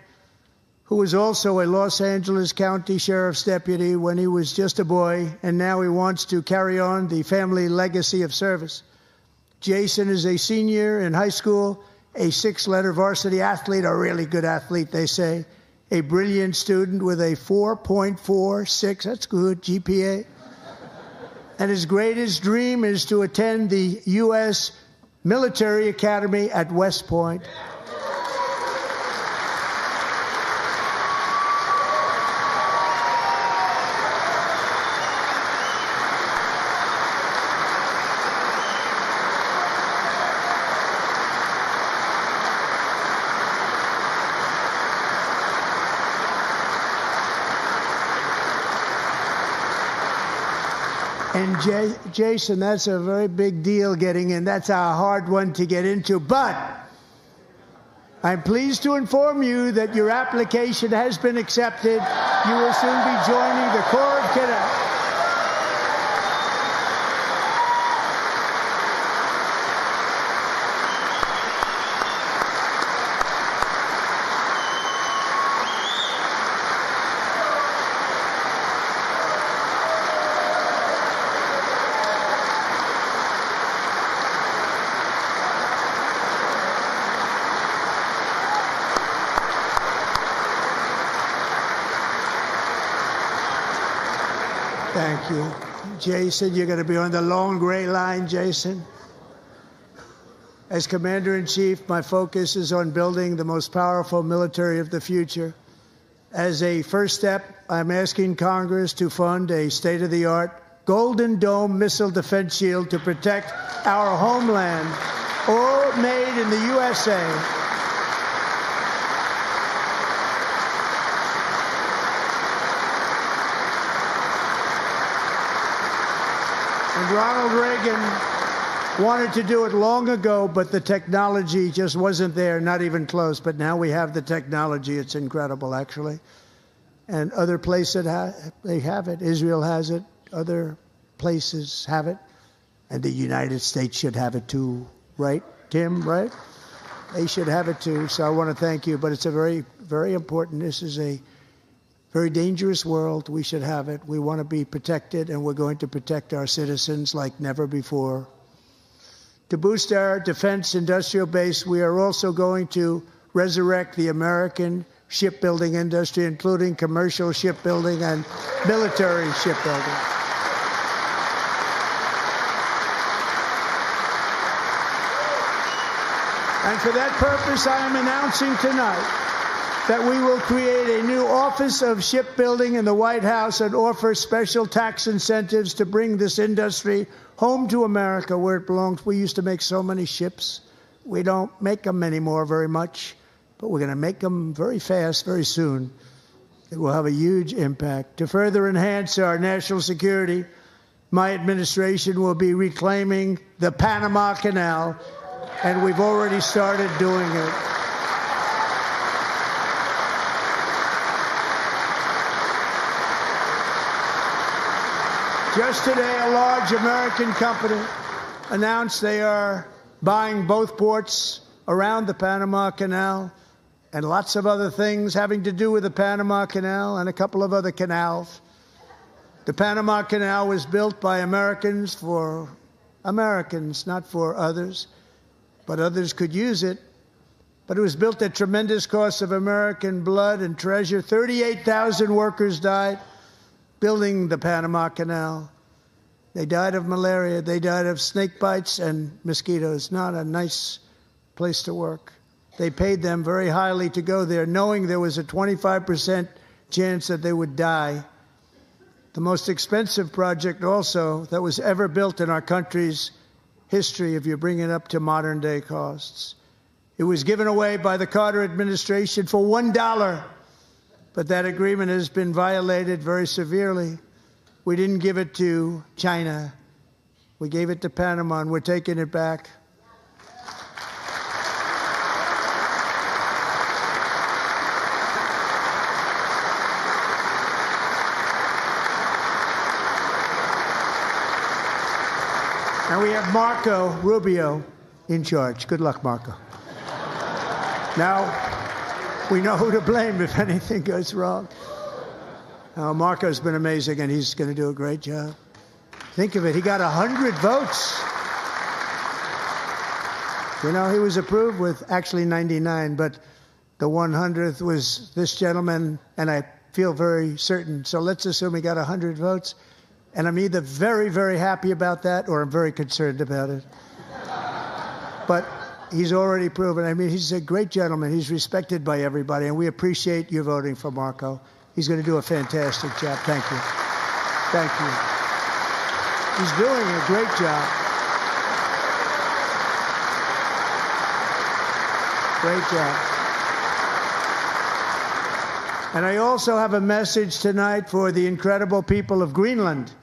who was also a Los Angeles County Sheriff's deputy when he was just a boy, and now he wants to carry on the family legacy of service. Jason is a senior in high school, a 6-letter varsity athlete, a really good athlete, they say, a brilliant student with a 4.46, that's good, GPA. And his greatest dream is to attend the U.S. Military Academy at West Point. And Jason, that's a very big deal getting in. That's a hard one to get into. But I'm pleased to inform you that your application has been accepted. You will soon be joining the Corps of Cadets. Thank you. Jason, you're going to be on the long gray line, Jason. As Commander-in-Chief, my focus is on building the most powerful military of the future. As a first step, I'm asking Congress to fund a state-of-the-art Golden Dome missile defense shield to protect our homeland, all made in the USA. And Ronald Reagan wanted to do it long ago, but the technology just wasn't there, not even close. But now we have the technology. It's incredible, actually. And other places, they have it. Israel has it. Other places have it. And the United States should have it too, right, Tim, right? They should have it too. So I want to thank you. But it's a very, very important. This is a very dangerous world. We should have it. We want to be protected, and we're going to protect our citizens like never before. To boost our defense industrial base, we are also going to resurrect the American shipbuilding industry, including commercial shipbuilding and military shipbuilding. And for that purpose, I am announcing tonight that we will create a new Office of Shipbuilding in the White House and offer special tax incentives to bring this industry home to America where it belongs. We used to make so many ships. We don't make them anymore very much, but we're going to make them very fast, very soon. It will have a huge impact. To further enhance our national security, my administration will be reclaiming the Panama Canal, and we've already started doing it. Just today, a large American company announced they are buying both ports around the Panama Canal and lots of other things having to do with the Panama Canal and a couple of other canals. The Panama Canal was built by Americans for Americans, not for others, but others could use it. But it was built at tremendous cost of American blood and treasure. 38,000 workers died building the Panama Canal. They died of malaria. They died of snake bites and mosquitoes. Not a nice place to work. They paid them very highly to go there, knowing there was a 25% chance that they would die. The most expensive project also that was ever built in our country's history, if you bring it up to modern day costs. It was given away by the Carter administration for $1. But that agreement has been violated very severely. We didn't give it to China. We gave it to Panama, and we're taking it back. And we have Marco Rubio in charge. Good luck, Marco. Now, we know who to blame if anything goes wrong. Marco's been amazing, and he's going to do a great job. Think of it. He got 100 votes. You know, he was approved with actually 99, but the 100th was this gentleman, and I feel very certain. So let's assume he got 100 votes. And I'm either very, very happy about that or I'm very concerned about it. But he's already proven. I mean, he's a great gentleman. He's respected by everybody, and we appreciate you voting for Marco. He's going to do a fantastic job. Thank you. Thank you. He's doing a great job. Great job. And I also have a message tonight for the incredible people of Greenland.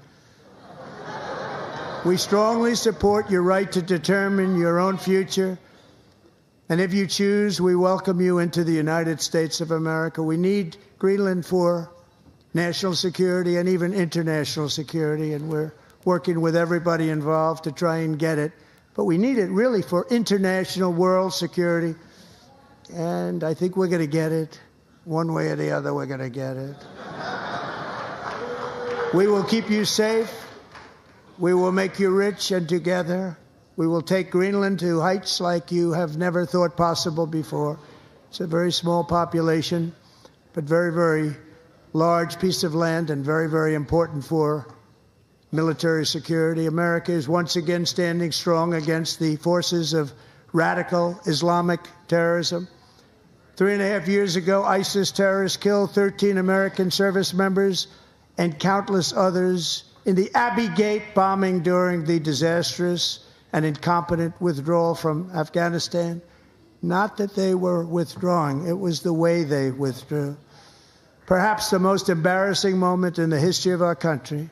We strongly support your right to determine your own future. And if you choose, we welcome you into the United States of America. We need Greenland for national security and even international security, and we're working with everybody involved to try and get it. But we need it really for international world security, and I think we're going to get it. One way or the other, we're going to get it. We will keep you safe. We will make you rich, and together we will take Greenland to heights like you have never thought possible before. It's a very small population, but very, very large piece of land and very, very important for military security. America is once again standing strong against the forces of radical Islamic terrorism. 3.5 years ago, ISIS terrorists killed 13 American service members and countless others in the Abbey Gate bombing during the disastrous and incompetent withdrawal from Afghanistan. Not that they were withdrawing, it was the way they withdrew. Perhaps the most embarrassing moment in the history of our country.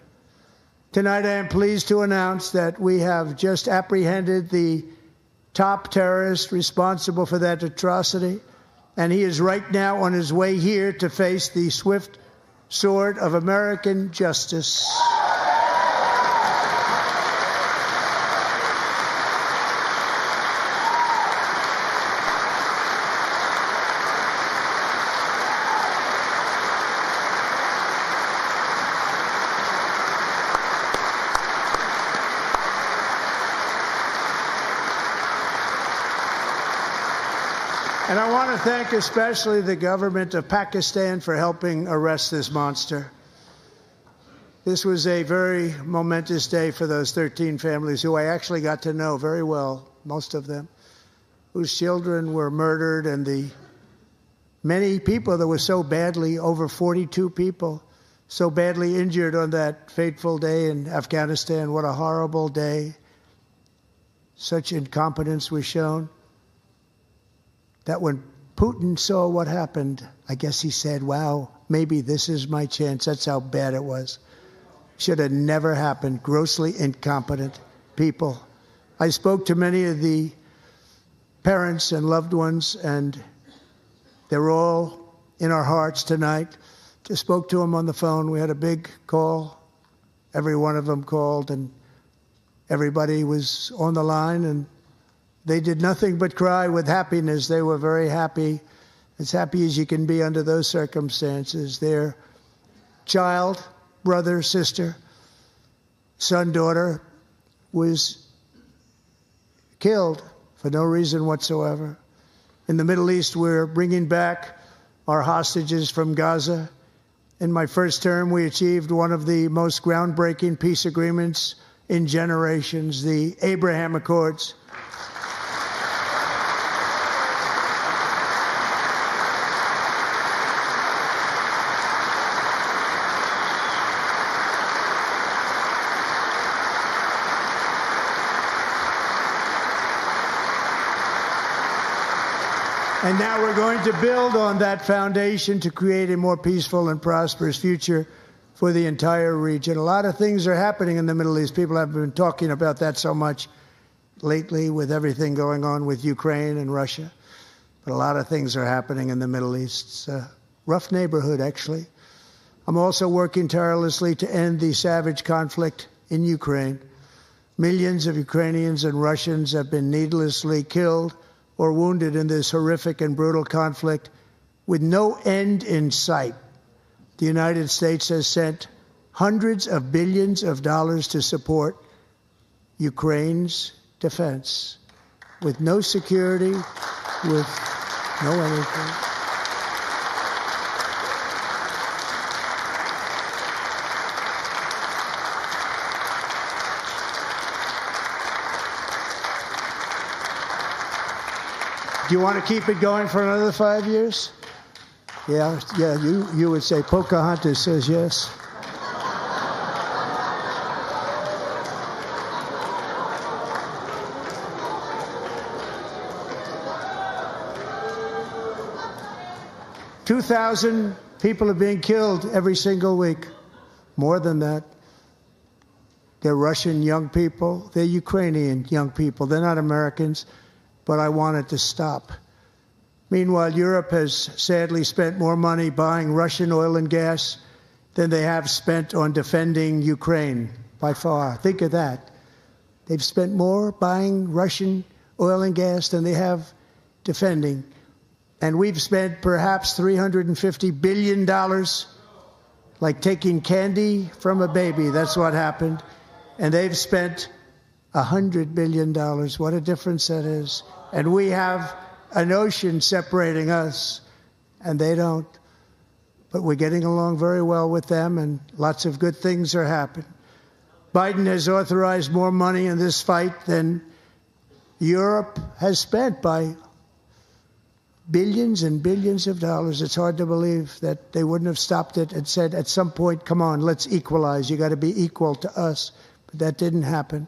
Tonight, I am pleased to announce that we have just apprehended the top terrorist responsible for that atrocity, and he is right now on his way here to face the swift sword of American justice. And I want to thank especially the government of Pakistan for helping arrest this monster. This was a very momentous day for those 13 families who I actually got to know very well, most of them, whose children were murdered, and the many people that were so badly, over 42 people, so badly injured on that fateful day in Afghanistan. What a horrible day. Such incompetence was shown. That when Putin saw what happened, I guess he said, wow, maybe this is my chance. That's how bad it was. Should have never happened. Grossly incompetent people. I spoke to many of the parents and loved ones, and they're all in our hearts tonight. Just spoke to them on the phone. We had a big call. Every one of them called, and everybody was on the line, and they did nothing but cry with happiness. They were very happy, as happy as you can be under those circumstances. Their child, brother, sister, son, daughter was killed for no reason whatsoever. In the Middle East, we're bringing back our hostages from Gaza. In my first term, we achieved one of the most groundbreaking peace agreements in generations, the Abraham Accords. And now we're going to build on that foundation to create a more peaceful and prosperous future for the entire region. A lot of things are happening in the Middle East. People have been talking about that so much lately with everything going on with Ukraine and Russia. But a lot of things are happening in the Middle East. It's a rough neighborhood, actually. I'm also working tirelessly to end the savage conflict in Ukraine. Millions of Ukrainians and Russians have been needlessly killed or wounded in this horrific and brutal conflict with no end in sight. The United States has sent hundreds of billions of dollars to support Ukraine's defense with no security, with no anything. Do you want to keep it going for another 5 years? Yeah, you would say Pocahontas says yes. $2,000 people are being killed every single week. More than that. They're Russian young people. They're Ukrainian young people. They're not Americans. But I want it to stop. Meanwhile, Europe has sadly spent more money buying Russian oil and gas than they have spent on defending Ukraine, by far. Think of that. They've spent more buying Russian oil and gas than they have defending. And we've spent perhaps $350 billion, like taking candy from a baby. That's what happened. And they've spent $100 billion. What a difference that is. And we have an ocean separating us, and they don't. But we're getting along very well with them, and lots of good things are happening. Biden has authorized more money in this fight than Europe has spent by billions and billions of dollars. It's hard to believe that they wouldn't have stopped it and said at some point, come on, let's equalize. You got to be equal to us. But that didn't happen.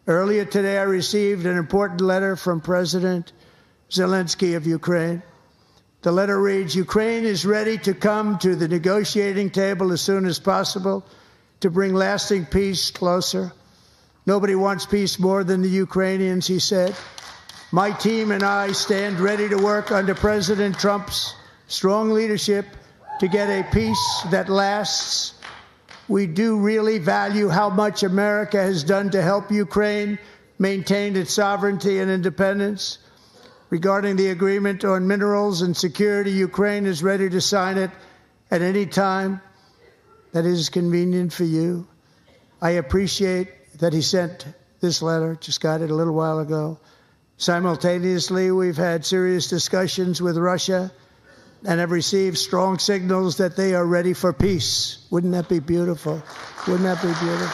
Earlier today, I received an important letter from President Zelensky of Ukraine. The letter reads, Ukraine is ready to come to the negotiating table as soon as possible to bring lasting peace closer. Nobody wants peace more than the Ukrainians, he said. My team and I stand ready to work under President Trump's strong leadership to get a peace that lasts. We do really value how much America has done to help Ukraine maintain its sovereignty and independence. Regarding the agreement on minerals and security, Ukraine is ready to sign it at any time that is convenient for you. I appreciate that he sent this letter, just got it a little while ago. Simultaneously, we've had serious discussions with Russia and have received strong signals that they are ready for peace. Wouldn't that be beautiful? Wouldn't that be beautiful?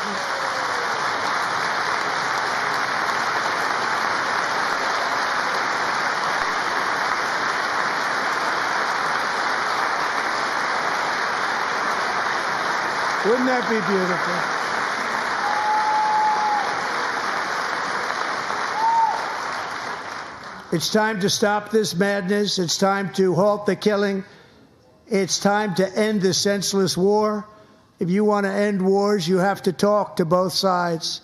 Wouldn't that be beautiful? It's time to stop this madness. It's time to halt the killing. It's time to end this senseless war. If you want to end wars, you have to talk to both sides.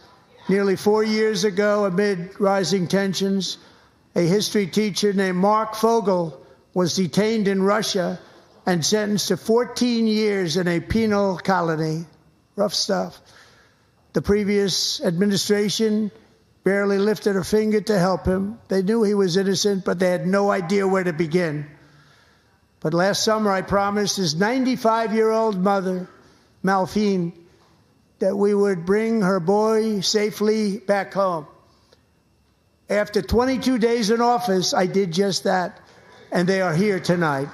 Nearly 4 years ago, amid rising tensions, a history teacher named Mark Fogel was detained in Russia and sentenced to 14 years in a penal colony. Rough stuff. The previous administration barely lifted a finger to help him. They knew he was innocent, but they had no idea where to begin. But last summer, I promised his 95-year-old mother, Malphine, that we would bring her boy safely back home. After 22 days in office, I did just that, and they are here tonight.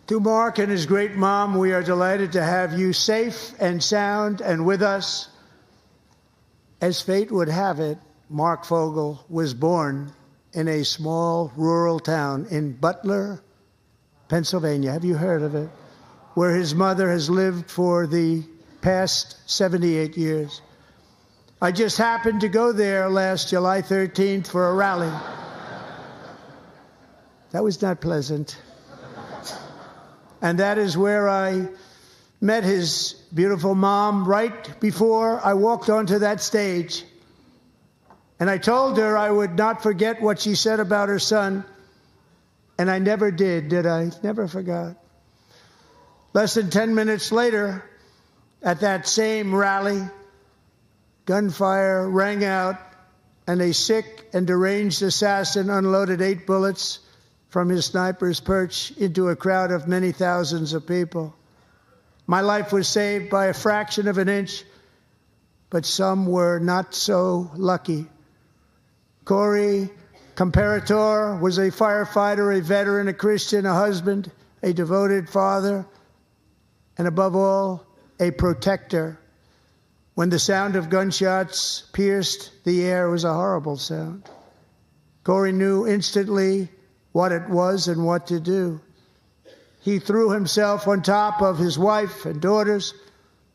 To Mark and his great mom, we are delighted to have you safe and sound and with us. As fate would have it, Mark Fogel was born in a small rural town in Butler, Pennsylvania. Have you heard of it? Where his mother has lived for the past 78 years. I just happened to go there last July 13th for a rally. That was not pleasant. And that is where I met his beautiful mom right before I walked onto that stage. And I told her I would not forget what she said about her son. And I never did I? Never forgot. Less than 10 minutes later, at that same rally, gunfire rang out, and a sick and deranged assassin unloaded 8 bullets from his sniper's perch into a crowd of many thousands of people. My life was saved by a fraction of an inch, but some were not so lucky. Corey Comparator was a firefighter, a veteran, a Christian, a husband, a devoted father, and above all, a protector. When the sound of gunshots pierced the air, it was a horrible sound. Corey knew instantly what it was and what to do. He threw himself on top of his wife and daughters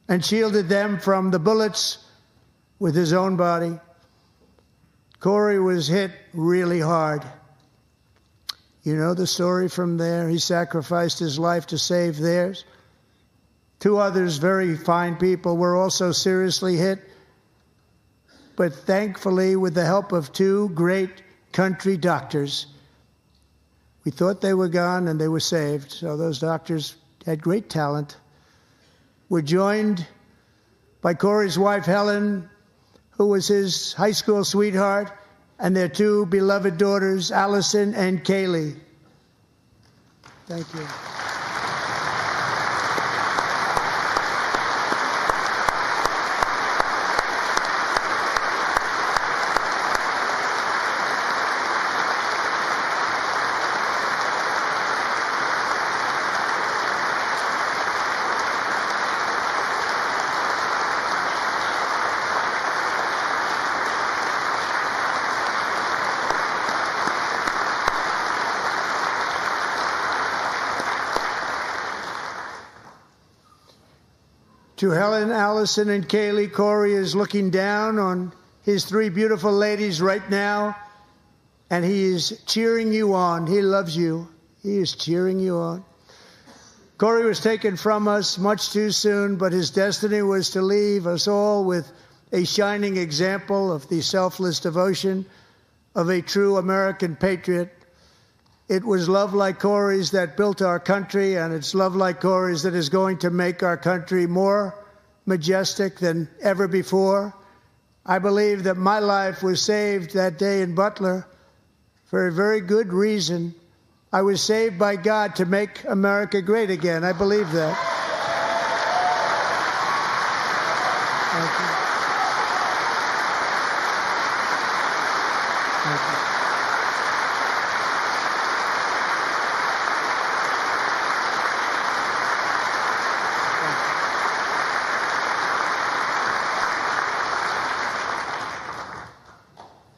and shielded them from the bullets with his own body. Corey was hit really hard. You know the story from there. He sacrificed his life to save theirs. 2 others, very fine people, were also seriously hit. But thankfully, with the help of 2 great country doctors, we thought they were gone and they were saved. So those doctors had great talent. We're joined by Corey's wife, Helen, who was his high school sweetheart, and their two beloved daughters, Allison and Kaylee. Thank you. To Helen, Allison, and Kaylee, Corey is looking down on his three beautiful ladies right now, and he is cheering you on. He loves you. He is cheering you on. Corey was taken from us much too soon, but his destiny was to leave us all with a shining example of the selfless devotion of a true American patriot. It was love like Corey's that built our country, and it's love like Corey's that is going to make our country more majestic than ever before. I believe that my life was saved that day in Butler for a very good reason. I was saved by God to make America great again. I believe that. Thank you. Thank you.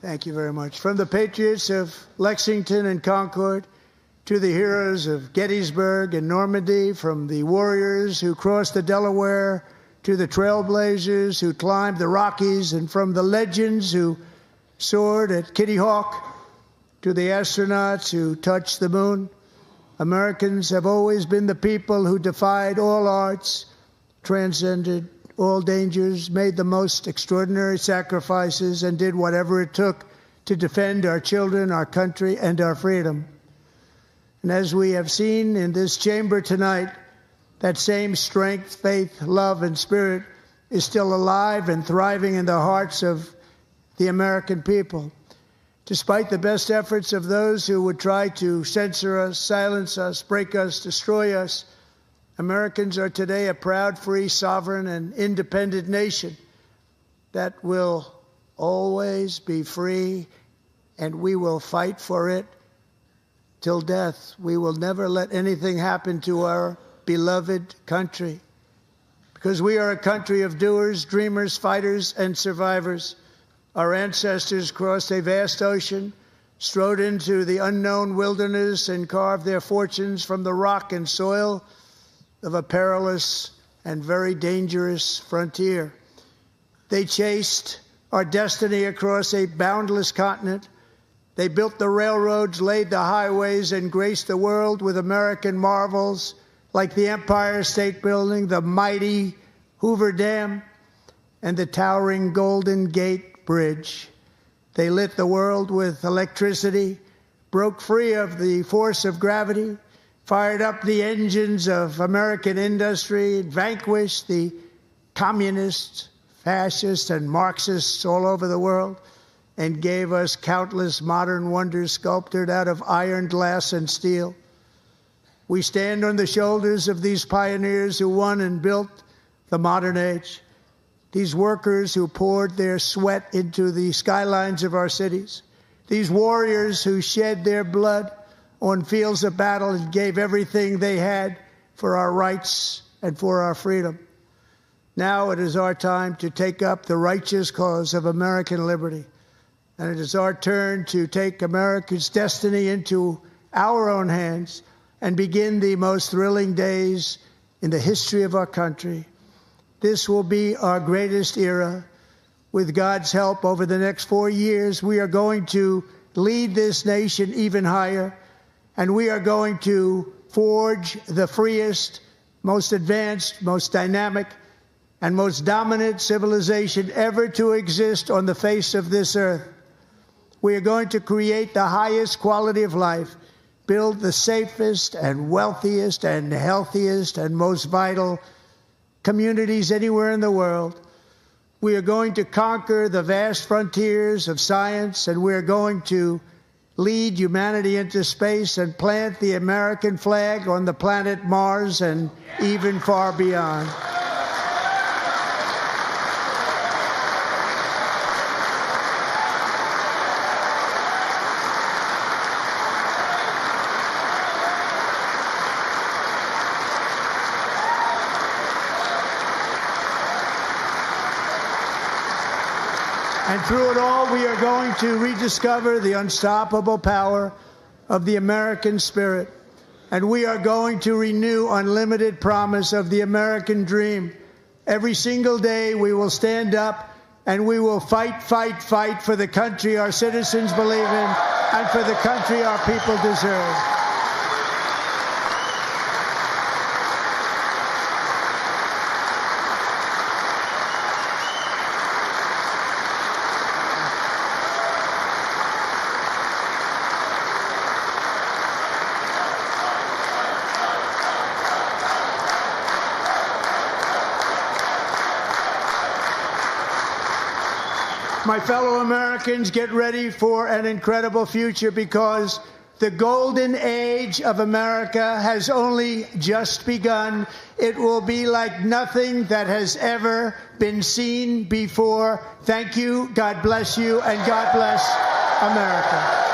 Thank you very much. From the patriots of Lexington and Concord to the heroes of Gettysburg and Normandy, from the warriors who crossed the Delaware to the trailblazers who climbed the Rockies, and from the legends who soared at Kitty Hawk to the astronauts who touched the moon, Americans have always been the people who defied all odds, transcended all dangers, made the most extraordinary sacrifices, and did whatever it took to defend our children, our country, and our freedom. And as we have seen in this chamber tonight, that same strength, faith, love, and spirit is still alive and thriving in the hearts of the American people. Despite the best efforts of those who would try to censor us, silence us, break us, destroy us, Americans are today a proud, free, sovereign, and independent nation that will always be free, and we will fight for it till death. We will never let anything happen to our beloved country, because we are a country of doers, dreamers, fighters, and survivors. Our ancestors crossed a vast ocean, strode into the unknown wilderness, and carved their fortunes from the rock and soil of a perilous and very dangerous frontier. They chased our destiny across a boundless continent. They built the railroads, laid the highways, and graced the world with American marvels like the Empire State Building, the mighty Hoover Dam, and the towering Golden Gate Bridge. They lit the world with electricity, broke free of the force of gravity, fired up the engines of American industry, vanquished the communists, fascists, and Marxists all over the world, and gave us countless modern wonders sculptured out of iron, glass, and steel. We stand on the shoulders of these pioneers who won and built the modern age, these workers who poured their sweat into the skylines of our cities, these warriors who shed their blood on fields of battle and gave everything they had for our rights and for our freedom. Now it is our time to take up the righteous cause of American liberty. And it is our turn to take America's destiny into our own hands and begin the most thrilling days in the history of our country. This will be our greatest era. With God's help, over the next 4 years, we are going to lead this nation even higher. And we are going to forge the freest, most advanced, most dynamic, and most dominant civilization ever to exist on the face of this earth. We are going to create the highest quality of life, build the safest and wealthiest and healthiest and most vital communities anywhere in the world. We are going to conquer the vast frontiers of science, and we are going to lead humanity into space and plant the American flag on the planet Mars and even far beyond. And through it all, we are going to rediscover the unstoppable power of the American spirit. And we are going to renew unlimited promise of the American dream. Every single day, we will stand up and we will fight, fight, fight for the country our citizens believe in and for the country our people deserve. My fellow Americans, get ready for an incredible future, because the golden age of America has only just begun. It will be like nothing that has ever been seen before. Thank you, God bless you, and God bless America.